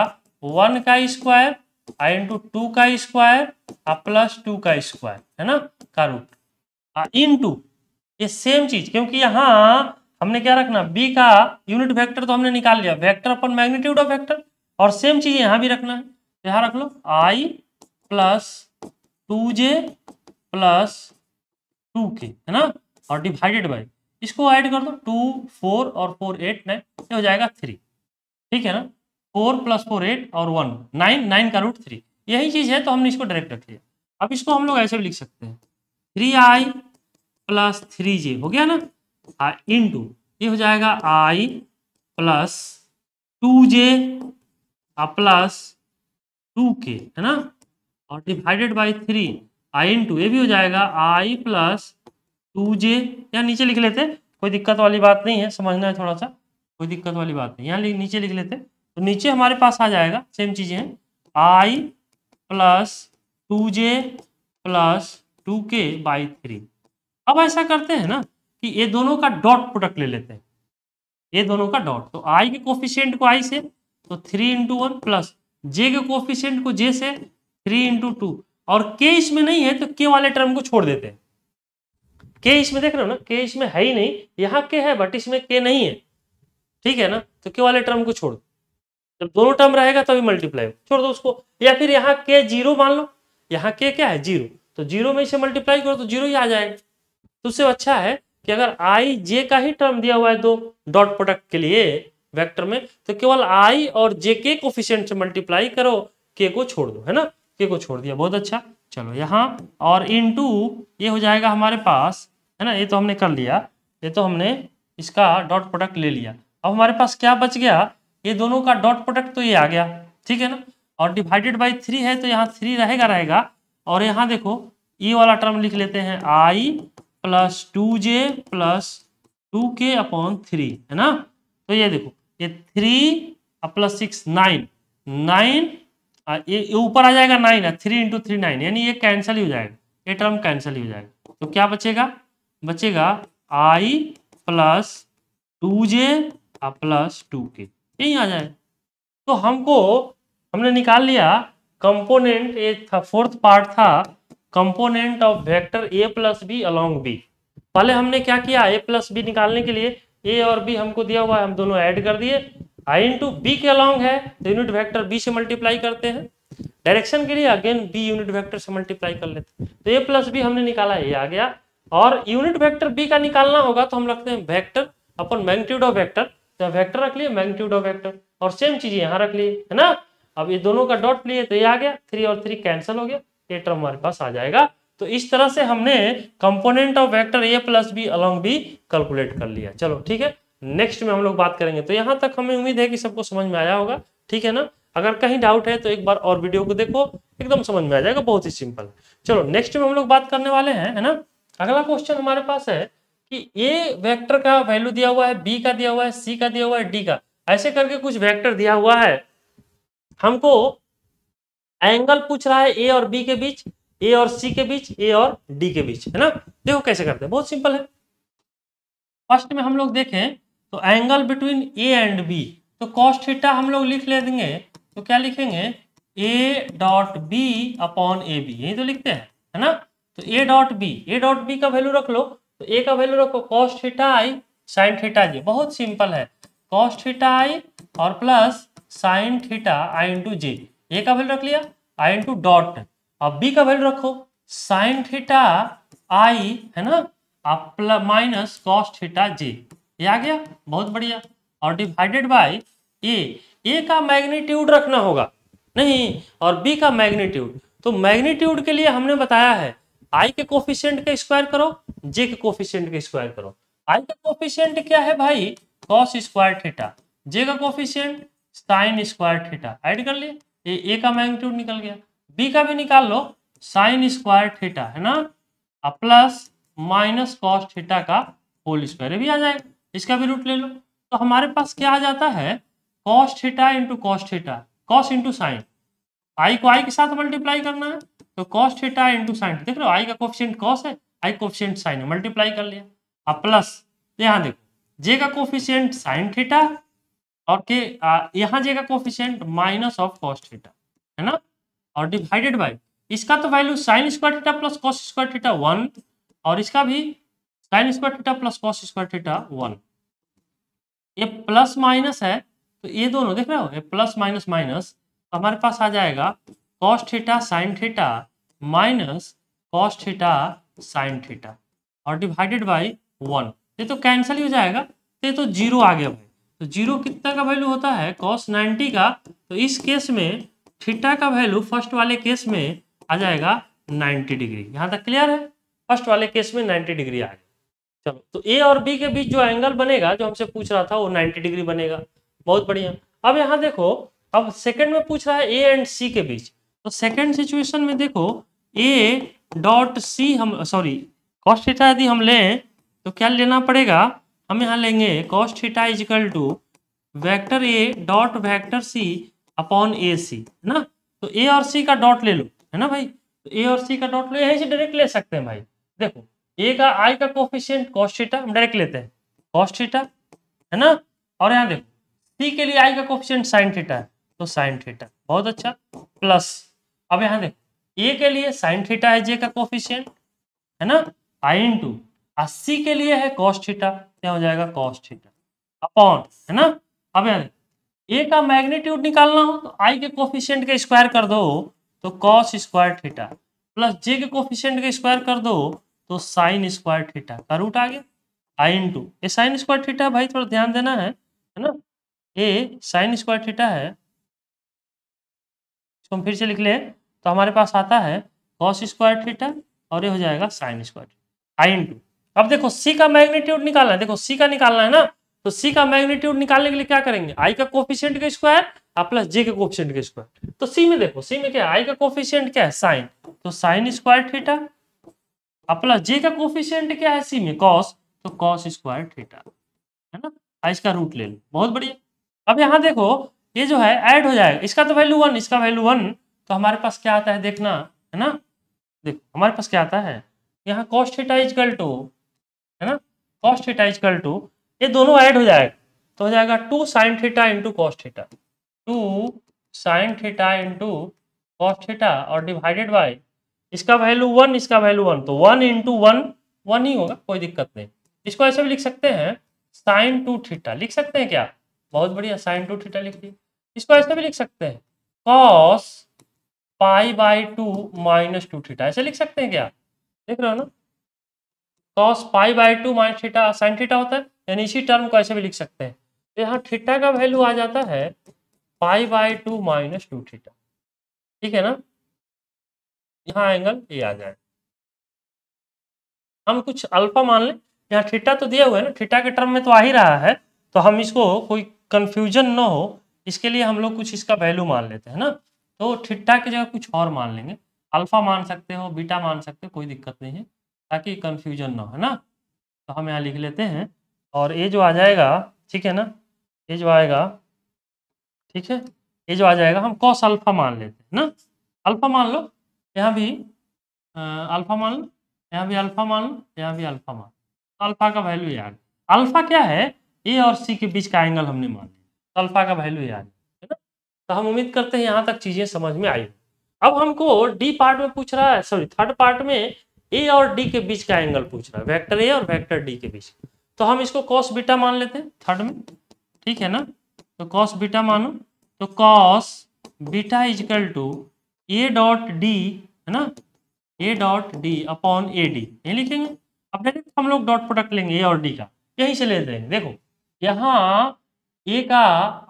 1 का स्क्वायर इंटू 2 का स्क्वायर प्लस 2 का स्क्वायर, है ना, का रूट इनटू ये सेम चीज, क्योंकि यहाँ हमने क्या रखना, b का यूनिट वेक्टर तो हमने निकाल लिया, vector upon magnitude of vector, और सेम चीज यहाँ भी रखना है। यहाँ रख लो i plus 2j plus 2k, है ना, और डिवाइडेड बाई इसको ऐड कर दो, 2 4 और 4 8 9, ये हो जाएगा 3। ठीक है ना, 4 प्लस 4 8 और 1 9, 9 का रूट 3, यही चीज है, तो हमने इसको डायरेक्ट रख लिया। अब इसको हम लोग ऐसे भी लिख सकते हैं, 3i प्लस 3j हो गया ना, इनटू ये हो जाएगा i plus 2j plus 2k, है ना, और डिवाइडेड बाई 3 आई इंटू ये भी हो जाएगा i प्लस 2j, या नीचे लिख लेते, कोई दिक्कत वाली बात नहीं है, समझना है थोड़ा सा, कोई दिक्कत वाली बात नहीं, यहाँ नीचे लिख लेते। तो नीचे हमारे पास आ जाएगा सेम चीजें हैं, i plus 2j plus 2k/3। अब ऐसा करते हैं ना कि ये दोनों का डॉट प्रोडक्ट ले लेते हैं, ये दोनों का डॉट, तो i के कोफिशिएंट को i से तो 3 × 1 प्लस j के कोफिशिएंट को j से 3 × 2, और k इसमें नहीं है तो k वाले टर्म को छोड़ देते हैं। k इसमें देख रहे हो ना, k इसमें है ही नहीं, यहाँ k है बट इसमें k नहीं है, ठीक है ना, तो k वाले टर्म को छोड़ दो, जब दोनों टर्म रहेगा तभी मल्टीप्लाई छोड़ दो उसको, या फिर यहाँ k 0 मान लो, यहाँ k क्या है 0, तो 0 में इसे मल्टीप्लाई करो तो 0 ही आ जाएगा। तो उससे अच्छा है कि अगर i j का ही टर्म दिया हुआ है दो डॉट प्रोडक्ट के लिए वेक्टर में, तो केवल i और j के कोफिशिएंट से मल्टीप्लाई करो, k को छोड़ दो, है ना, k को छोड़ दिया, बहुत अच्छा। चलो यहाँ और इनटू ये हो जाएगा हमारे पास, है ना, ये तो हमने कर लिया, ये तो हमने इसका डॉट प्रोडक्ट ले लिया। अब हमारे पास क्या बच गया, ये दोनों का डॉट प्रोडक्ट तो ये आ गया, ठीक है ना, और डिवाइडेड बाई 3 है तो यहाँ 3 रहेगा, और यहाँ देखो ये वाला टर्म लिख लेते हैं i plus 2j plus 2k/3, है ना। तो ये देखो ये 3 प्लस 6 9 ये ऊपर आ जाएगा 9 है, 3 × 3 9, यानी ये कैंसिल ही हो जाएगा, ये टर्म कैंसिल ही हो जाएगा। तो क्या बचेगा, बचेगा i plus 2j plus 2k, यही आ जाएगा। तो हमने निकाल लिया कंपोनेंट, ये था फोर्थ पार्ट था component of vector a plus B along b। पहले हमने क्या किया, a प्लस बी निकालने के लिए a और b हमको दिया हुआ है, हम दोनों ऐड कर दिए, i इंटू बी के अलोंग है तो यूनिट वेक्टर b से मल्टीप्लाई करते हैं, डायरेक्शन के लिए अगेन b यूनिट वेक्टर से मल्टीप्लाई कर लेते हैं। तो a प्लस बी हमने निकाला, ये आ गया, और यूनिट वेक्टर b का निकालना होगा तो हम रखते हैं vector upon magnitude of vector, तो वेक्टर रख लिए मैग्नीट्यूड ऑफ वेक्टर, और सेम चीज यहाँ रख लिए, है ना। अब ये दोनों का डॉट लिए तो ये आ गया, 3 और 3 कैंसिल हो गया, ये टर्म हमारे पास आ जाएगा। तो इस तरह से हमने component of vector a plus B along B calculate कर लिया। चलो ठीक है, नेक्स्ट में हम लोग बात करेंगे। तो यहाँ तक हमें उम्मीद है कि सबको समझ में आया होगा, ठीक है ना। अगर कहीं डाउट है तो एक बार और वीडियो को देखो, एकदम समझ में आ जाएगा, बहुत ही सिंपल। चलो नेक्स्ट में हम लोग बात करने वाले हैं, है ना। अगला क्वेश्चन हमारे पास है कि ए वेक्टर का वैल्यू दिया हुआ है, बी का दिया हुआ है, सी का दिया हुआ है, डी का, ऐसे करके कुछ वेक्टर दिया हुआ है। हमको एंगल पूछ रहा है ए और बी के बीच, ए और सी के बीच, ए और डी के बीच, है ना। देखो कैसे करते हैं, बहुत सिंपल है। फर्स्ट में हम लोग देखें तो angle between A and B, तो कॉस थीटा हम लोग लिख ले देंगे, तो क्या लिखेंगे, A dot B upon A B, यही तो लिखते हैं, है ना। तो ए डॉट बी का वैल्यू रख लो, तो ए का वैल्यू रखो cos theta I sine theta J, बहुत सिंपल है, कॉस थीटा आई और plus sine theta I into J, A का वैल्यू रख लिया आई इंटू डॉट, अब बी का वैल्यू रखो साइन थीटा आई, है ना, आप प्लस माइनस कॉस थीटा जे, ये आ गया, बहुत बढ़िया, और डिवाइडेड बाय ए का मैग्नीट्यूड रखना होगा नहीं, और बी का मैग्नीट्यूड। तो मैग्नीट्यूड के लिए हमने बताया है आई के कोफिशिएंट का स्क्वायर करो, जे के कोफिशिएंट का स्क्वायर करो। आई का कोफिशिएंट क्या है भाई, कॉस स्क्वायर थीटा, जे का coefficient sine square theta, add कर लिए, ए का मैग्नीट्यूड निकल गया, बी का भी निकाल लो साइन स्क्वायर थीटा, है ना, प्लस माइनस कॉस थीटा का होल स्क्वायर भी आ जाएगा, इसका भी रूट ले लो। तो हमारे पास क्या आ जाता है, cos theta into cos theta, cos into sine, I को आई के साथ मल्टीप्लाई करना है, तो कॉस थीटा इंटू साइन, देख रहे हो आई का कोफिशिएंट कॉस है, आई कोफिशिएंट साइन है, मल्टीप्लाई कर लिया, अब प्लस यहाँ देखो जे का कोफिशिएंट साइन थीटा और के यहाँ जे का coefficient minus of cos theta, है ना, और डिवाइडेड बाय इसका तो value sine square theta plus cos square theta 1, और इसका भी sine square theta plus cos square theta 1, ये प्लस माइनस है, तो ये दोनों देख रहे हो, ये प्लस माइनस माइनस, तो हमारे पास आ जाएगा cos theta sine theta minus cos theta sine theta और डिवाइडेड बाय 1, ये तो कैंसिल ही हो जाएगा, ये तो जीरो आ गया भाई। तो जीरो कितना का वैल्यू होता है, कॉस 90 का, तो इस केस में थीटा का वैल्यू फर्स्ट वाले केस में आ जाएगा 90 डिग्री, यहाँ तक क्लियर है, फर्स्ट वाले केस में 90 डिग्री आ गया। चलो तो ए और बी के बीच जो एंगल बनेगा, जो हमसे पूछ रहा था, वो 90 डिग्री बनेगा, बहुत बढ़िया। अब यहाँ देखो, अब सेकंड में पूछ रहा है ए एंड सी के बीच, तो सेकंड सिचुएशन में देखो ए डॉट सी, हम सॉरी कॉस थीटा यदि हम लें तो क्या लेना पड़ेगा, हम यहाँ लेंगे cos theta is equal to vector A dot vector C upon A C, है ना। तो ए और सी का डॉट ले लो, है ना भाई, तो ए और सी का डॉट लो, यहीं से डायरेक्ट ले सकते हैं भाई। देखो ए का आई का कोफिशिएंट कॉस थीटा, हम डायरेक्ट लेते हैं कॉस थीटा, है ना, और यहाँ देखो सी के लिए आई का कोफिशिएंट साइन थीटा है, तो साइन थीटा, बहुत अच्छा, प्लस अब यहाँ देखो ए के लिए साइन थीटा है जे का कोफिशिएंट, है ना, आई इंटू सी के लिए है कॉस थीटा, क्या हो जाएगा कॉस थीटा अपॉन, है ना। अब यहाँ ए का मैग्नीट्यूड निकालना हो तो आई के कोफिशिएंट का स्क्वायर कर दो, तो कॉस स्क्वायर थीटा, प्लस जे के कोफिशिएंट का स्क्वायर कर दो, तो साइन स्क्वायर थीटा का रूट आ गया, आई इंटू ए साइन स्क्वायर थीटा, भाई थोड़ा ध्यान देना है ना, ए साइन स्क्वायर थीटा है, इसको हम फिर से लिख लें, तो हमारे पास आता है कॉस स्क्वायर थीटा और ये हो जाएगा साइन स्क्वायर आई इंटू, अब देखो सी का मैग्नीट्यूड निकालना है, देखो सी का निकालना है ना, तो सी का मैग्नीट्यूड निकालने के लिए क्या करेंगे, आई का कोफिशिएंट का स्क्वायर प्लस जे के कोफिशिएंट का स्क्वायर, तो सी में देखो, सी में क्या है, आई का कोफिशिएंट क्या है साइन, तो साइन स्क्वायर थीटा प्लस जे का कोफिशिएंट क्या है सी में कॉस, तो कॉस स्क्वायर थीटा, है ना, इसका रूट ले लो, बहुत बढ़िया। अब यहाँ देखो ये जो है ऐड हो जाएगा, इसका तो वैल्यू 1, इसका वैल्यू 1, तो हमारे पास क्या आता है देखना, है ना, देखो हमारे पास क्या आता है, यहाँ कॉस थीटा इक्वल टू, है ना, कॉस थीटा इक्वल टू, ये दोनों ऐड हो जाएगा, तो हो जाएगा 2 sine theta into cos theta, 2 sine theta into cos theta और डिवाइडेड बाय इसका वैल्यू 1, इसका वैल्यू 1, तो 1 इंटू 1 1 ही होगा, कोई दिक्कत नहीं। इसको ऐसे भी लिख सकते हैं साइन 2 थीटा, लिख सकते हैं क्या, बहुत बढ़िया, साइन 2 थीटा लिख दिए। इसको ऐसे भी लिख सकते हैं cos pi by 2 minus 2 theta, ऐसे लिख सकते हैं क्या, देख रहे हो ना, cos pi by 2 minus theta sine theta होता है, यानी इसी टर्म को ऐसे भी लिख सकते हैं। तो यहाँ थीटा का वैल्यू आ जाता है π/2 माइनस 2 थीटा, ठीक है ना। यहाँ एंगल ये आ जाए, हम कुछ अल्फा मान लें, यहाँ थीटा तो दिया हुआ है ना, थीटा के टर्म में तो आ ही रहा है, तो हम इसको कोई कंफ्यूजन न हो इसके लिए हम लोग कुछ इसका वैल्यू मान लेते हैं ना। तो थीटा की जगह कुछ और मान लेंगे, अल्फा मान सकते हो, बीटा मान सकते हो, कोई दिक्कत नहीं है, ताकि कंफ्यूजन ना हो, है ना। तो हम यहाँ लिख लेते हैं, और ये जो आ जाएगा, ठीक है ना, ये जो आएगा, ठीक है, ये जो आ जाएगा हम कॉस अल्फा मान लेते हैं ना, अल्फा मान लो, यहाँ भी अल्फा मान लो, यहाँ भी अल्फा मान लो, यहाँ भी अल्फा मान लो, तो अल्फा का वैल्यू याद, अल्फा क्या है, ए और सी के बीच का एंगल हमने मान लिया, तो अल्फा का वैल्यू याद है ना। तो हम उम्मीद करते हैं यहाँ तक चीजें समझ में आई। अब हमको डी पार्ट में पूछ रहा है, सॉरी थर्ड पार्ट में ए और डी के बीच का एंगल पूछ रहा है, वेक्टर ए और वेक्टर डी के बीच, तो हम इसको कॉस बीटा मान लेते हैं थर्ड में, ठीक है ना। तो कॉस बीटा मानो, तो cos beta equal to A dot D, है ना, A dot D upon A D, यही लिखेंगे। अब डायरेक्ट हम लोग डॉट प्रोडक्ट लेंगे ए और डी का, यहीं से ले देंगे। देखो यहाँ ए का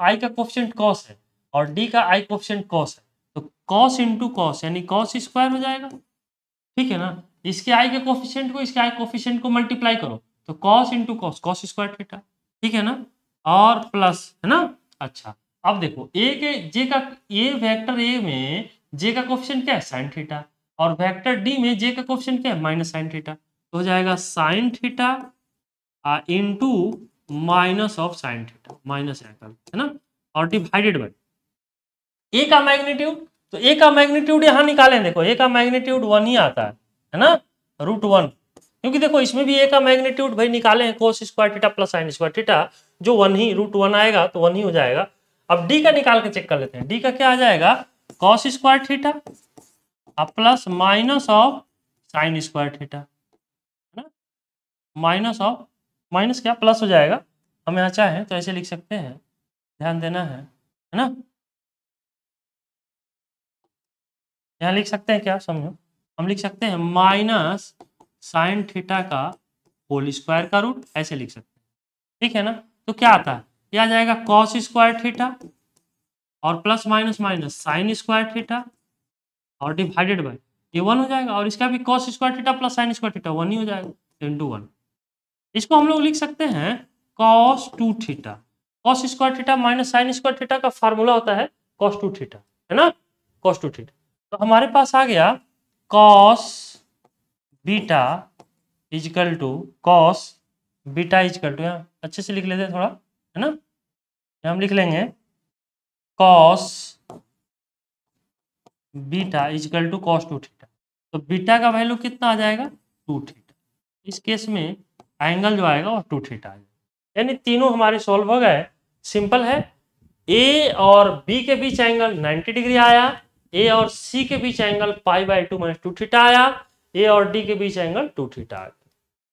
आई का कोफिशिएंट कॉस है और डी का आई कोफिशिएंट कॉस है, तो कॉस इंटू कॉस यानी कॉस स्क्वायर हो जाएगा, ठीक है ना। इसके आई के कोफिशिएंट को इसके आई कोफिशिएंट को मल्टीप्लाई करो, तो cos into cos, cos square theta, ठीक है ना, और प्लस, है ना। अच्छा अब देखो ए के जे का, ये वेक्टर ए में जे का कोफिशिएंट क्या है, साइन थीटा, और वेक्टर डी में जे का कोफिशिएंट क्या है, माइनस साइन थीटा, तो हो जाएगा sine theta into minus of sine theta, minus है ना, और डिवाइडेड बाय ए का मैग्नीट्यूड, तो ए का मैग्नीट्यूड यहाँ निकालें, देखो ए का मैग्नीट्यूड 1 ही आता है ना, √1, क्योंकि देखो इसमें भी ए का मैग्नीट्यूड भाई निकालें cos square theta plus sine square theta, जो 1 ही √1 आएगा तो 1 ही हो जाएगा। अब डी का निकाल के चेक कर लेते हैं, डी का क्या आ जाएगा, cos square theta plus minus of sine square theta, है ना, माइनस ऑफ, माइनस क्या प्लस हो जाएगा, हम यहाँ चाहें तो ऐसे लिख सकते हैं, ध्यान देना है ना, यहाँ लिख सकते हैं क्या, समझो, हम लिख सकते हैं माइनस साइन थीटा का होल स्क्वायर का रूट, ऐसे लिख सकते हैं, ठीक है ना। तो क्या आता है, ये आ जाएगा कॉस स्क्वायर थीटा और plus minus minus sine square theta और डिवाइडेड बाय ये 1 हो जाएगा, और इसका भी cos square theta plus sine square theta 1 ही हो जाएगा, इंटू 1। इसको हम लोग लिख सकते हैं cos 2 theta, cos square theta minus sine square theta का फार्मूला होता है कॉस 2 थीटा, है ना, कॉस 2 थीटा। तो हमारे पास आ गया cos beta equal to, cos beta equal to, यहाँ अच्छे से लिख लेते हैं थोड़ा, है ना, हम लिख लेंगे cos beta equal to cos 2 theta, तो बीटा का वैल्यू कितना आ जाएगा, 2 थीटा, इस केस में एंगल जो आएगा वो 2 थीटा आएगा, यानी तीनों हमारे सॉल्व हो गए, सिंपल है। ए और बी के बीच एंगल 90 डिग्री आया, ए और सी के बीच एंगल π/2 माइनस 2 थीटा आया, ए और डी के बीच एंगल 2 थीटा आया।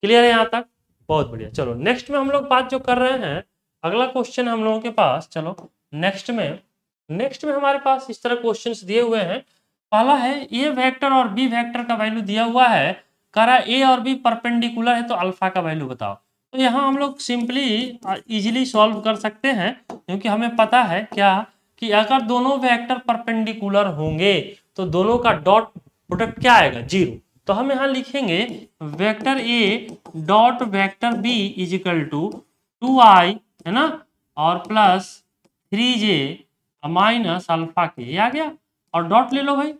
क्लियर है यहाँ तक, बहुत बढ़िया। चलो नेक्स्ट में हम लोग बात जो कर रहे हैं, अगला क्वेश्चन हम लोगों के पास, चलो नेक्स्ट में हमारे पास इस तरह क्वेश्चंस दिए हुए हैं। पहला है ए वेक्टर और बी वेक्टर का वैल्यू दिया हुआ है, कह रहा है ए और बी परपेंडिकुलर है तो अल्फा का वैल्यू बताओ। तो यहाँ हम लोग सिंपली इजीली सॉल्व कर सकते हैं, क्योंकि हमें पता है क्या कि अगर दोनों वेक्टर परपेंडिकुलर होंगे तो दोनों का डॉट प्रोडक्ट क्या आएगा, 0। तो हम यहाँ लिखेंगे vector A dot vector B is equal to 2i, है ना, और प्लस 3j माइनस अल्फा के, ये आ गया, और डॉट ले लो भाई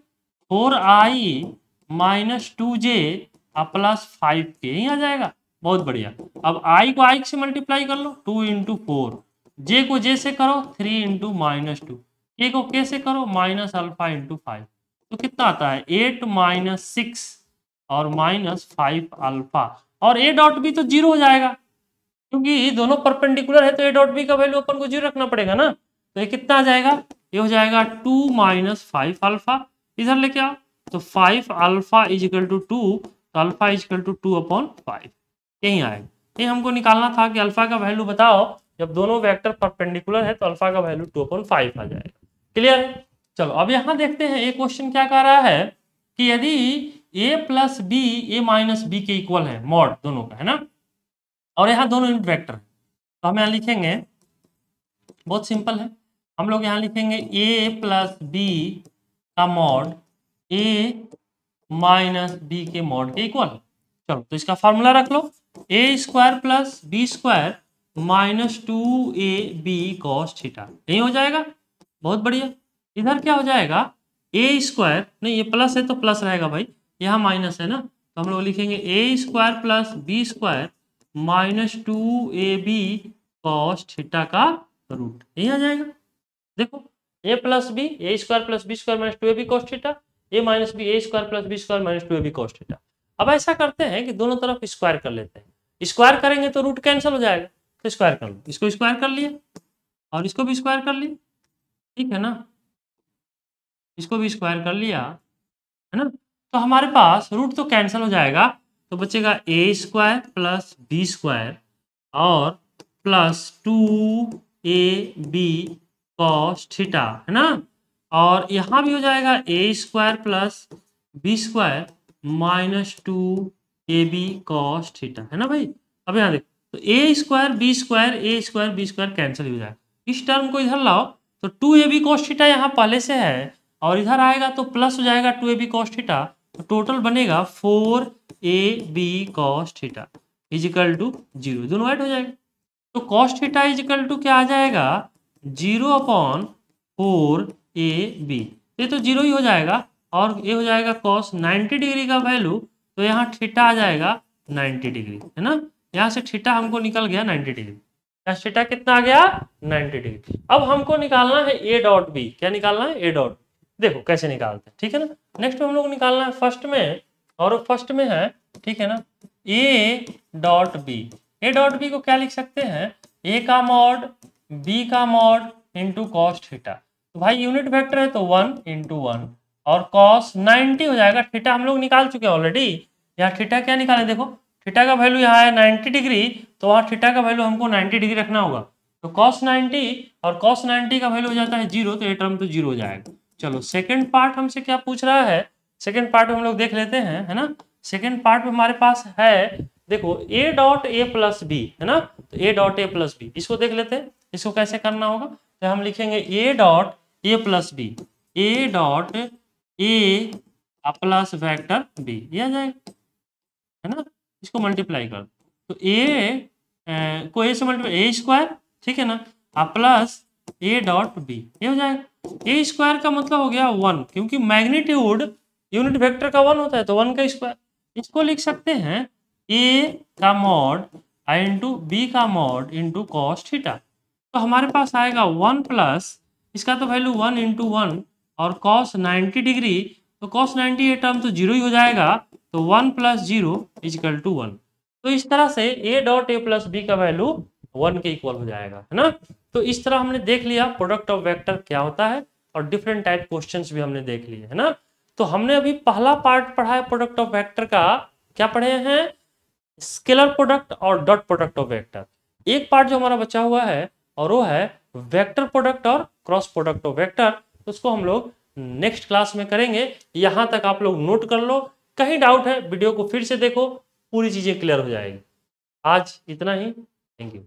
4i minus 2j plus 5k, यही आ जाएगा, बहुत बढ़िया। अब i को i से मल्टीप्लाई कर लो, 2 इंटू 4, j को j से करो 3 इंटू माइनस 2, k को k से करो माइनस अल्फा इंटू 5, तो कितना आता है 8 माइनस 6 और माइनस 5 अल्फा, और a डॉट बी तो 0 हो जाएगा, क्योंकि दोनों परपेंडिकुलर है तो a डॉट बी का वैल्यू अपन को 0 रखना पड़ेगा ना। तो ये कितना आ जाएगा, ये हो जाएगा 2 माइनस 5 अल्फा, इधर लेके आओ, तो 5 अल्फा इज इक्वल टू 2, तो अल्फा इज इक्वल टू 2/5, यही आएगा। ये हमको निकालना था कि अल्फा का वैल्यू बताओ, जब दोनों वेक्टर परपेंडिकुलर है तो अल्फा का वैल्यू 2/5 आ जाएगा। क्लियर है। चलो अब यहाँ देखते हैं ये क्वेश्चन क्या कह रहा है कि यदि a plus B A minus B के इक्वल है, मॉड दोनों का, है ना, और यहाँ दोनों यूनिट वेक्टर है, तो हम यहाँ लिखेंगे, बहुत सिंपल है, हम लोग यहाँ लिखेंगे a प्लस बी का मॉड a माइनस बी के मॉड के इक्वल। चलो तो इसका फॉर्मूला रख लो, A square plus B square minus 2ab cos theta, यही हो जाएगा। बहुत बढ़िया। इधर क्या हो जाएगा, ए स्क्वायर, नहीं ये प्लस है तो प्लस रहेगा भाई, यहाँ माइनस है ना, तो हम लोग लिखेंगे A square plus B square minus 2ab cos theta का रूट, यही आ जाएगा। देखो A plus B, A square plus B square minus 2ab cos theta, A minus B, A square plus B square minus 2ab cos theta. अब ऐसा करते हैं कि दोनों तरफ स्क्वायर कर लेते हैं, स्क्वायर करेंगे तो रूट कैंसिल हो जाएगा, तो स्क्वायर कर लो, इसको स्क्वायर कर लिए और इसको भी स्क्वायर कर लिए, ठीक है ना, इसको भी स्क्वायर कर लिया, है ना, तो हमारे पास रूट तो कैंसिल हो जाएगा, तो बचेगा A square plus B square और प्लस 2ab कॉस थीटा, है ना, और यहाँ भी हो जाएगा A square plus B square minus 2ab cos theta, है ना भाई। अब यहाँ देखो, तो A square B square cancel हो जाएगा, इस टर्म को इधर लाओ तो 2ab कॉस थीटा यहाँ पहले से है और इधर आएगा तो प्लस हो जाएगा 2ab कॉस थीटा, तो टोटल बनेगा 4ab cos theta is equal to 0, दोनों ऐड हो जाएगा। तो कॉस थीटा इजिकल टू क्या आ जाएगा, 0/4ab, ये तो 0 ही हो जाएगा और ये हो जाएगा कॉस 90 डिग्री का वैल्यू, तो यहाँ थीटा आ जाएगा 90 डिग्री, है ना, यहाँ से थीटा हमको निकल गया 90 डिग्री, यहाँ थीटा कितना आ गया 90 डिग्री। अब हमको निकालना है ए डॉट बी, क्या निकालना है, ए डॉट, देखो कैसे निकालते हैं, ठीक है ना। नेक्स्ट हम लोग निकालना है फर्स्ट में, और फर्स्ट में है, ठीक है ना, A dot B. A dot B को क्या लिख सकते हैं, ए का मॉड बी का मॉड इंटू कॉस थीटा, तो भाई यूनिट वेक्टर है तो 1 इंटू 1 और कॉस 90 हो जाएगा, थीटा हम लोग निकाल चुके हैं ऑलरेडी, यहाँ थीटा क्या निकाले, देखो थीटा का वैल्यू यहाँ है 90 डिग्री, तो वहाँ थीटा का वैल्यू हमको 90 डिग्री रखना होगा, तो कॉस 90 और कॉस 90 का वैल्यू हो जाता है 0, तो ये टर्म तो 0 हो जाएगा। चलो सेकंड पार्ट हमसे क्या पूछ रहा है, सेकंड पार्ट हम लोग देख लेते हैं, है ना। सेकंड पार्ट में हमारे पास है, देखो A dot A plus B, है ना, तो A dot A plus B, इसको देख लेते हैं, इसको कैसे करना होगा, तो हम लिखेंगे A dot A plus B, A dot A plus vector B, ये आ जाएगा, है ना, इसको मल्टीप्लाई कर, तो ए को ए से मल्टीप्लाई, ए स्क्वायर, ठीक है ना, प्लस ए डॉट बी, ये हो जाएगा। ए स्क्वायर का मतलब हो गया 1, क्योंकि मैग्नीट्यूड यूनिट वेक्टर का 1 होता है, तो 1 का स्क्वायर, इसको लिख सकते हैं ए का मॉड इंटू बी का मॉड इंटू कॉस थीटा, तो हमारे पास आएगा 1 प्लस, इसका तो वैल्यू 1 इंटू 1 और कॉस 90 डिग्री, तो कॉस 90 ये टर्म तो 0 ही हो जाएगा, तो 1 प्लस 0 इजिकल टू 1, तो इस तरह से A dot A plus B का वैल्यू 1 के इक्वल हो जाएगा, है ना। तो इस तरह हमने देख लिया प्रोडक्ट ऑफ वेक्टर क्या होता है और डिफरेंट टाइप क्वेश्चंस भी हमने देख लिए, है ना। तो हमने अभी पहला पार्ट पढ़ा है प्रोडक्ट ऑफ वेक्टर का, क्या पढ़े हैं, स्केलर प्रोडक्ट और डॉट प्रोडक्ट ऑफ वेक्टर। एक पार्ट जो हमारा बचा हुआ है और वो है वेक्टर प्रोडक्ट और क्रॉस प्रोडक्ट ऑफ वेक्टर, तो उसको हम लोग नेक्स्ट क्लास में करेंगे। यहाँ तक आप लोग नोट कर लो, कहीं डाउट है वीडियो को फिर से देखो, पूरी चीजें क्लियर हो जाएगी। आज इतना ही, थैंक यू।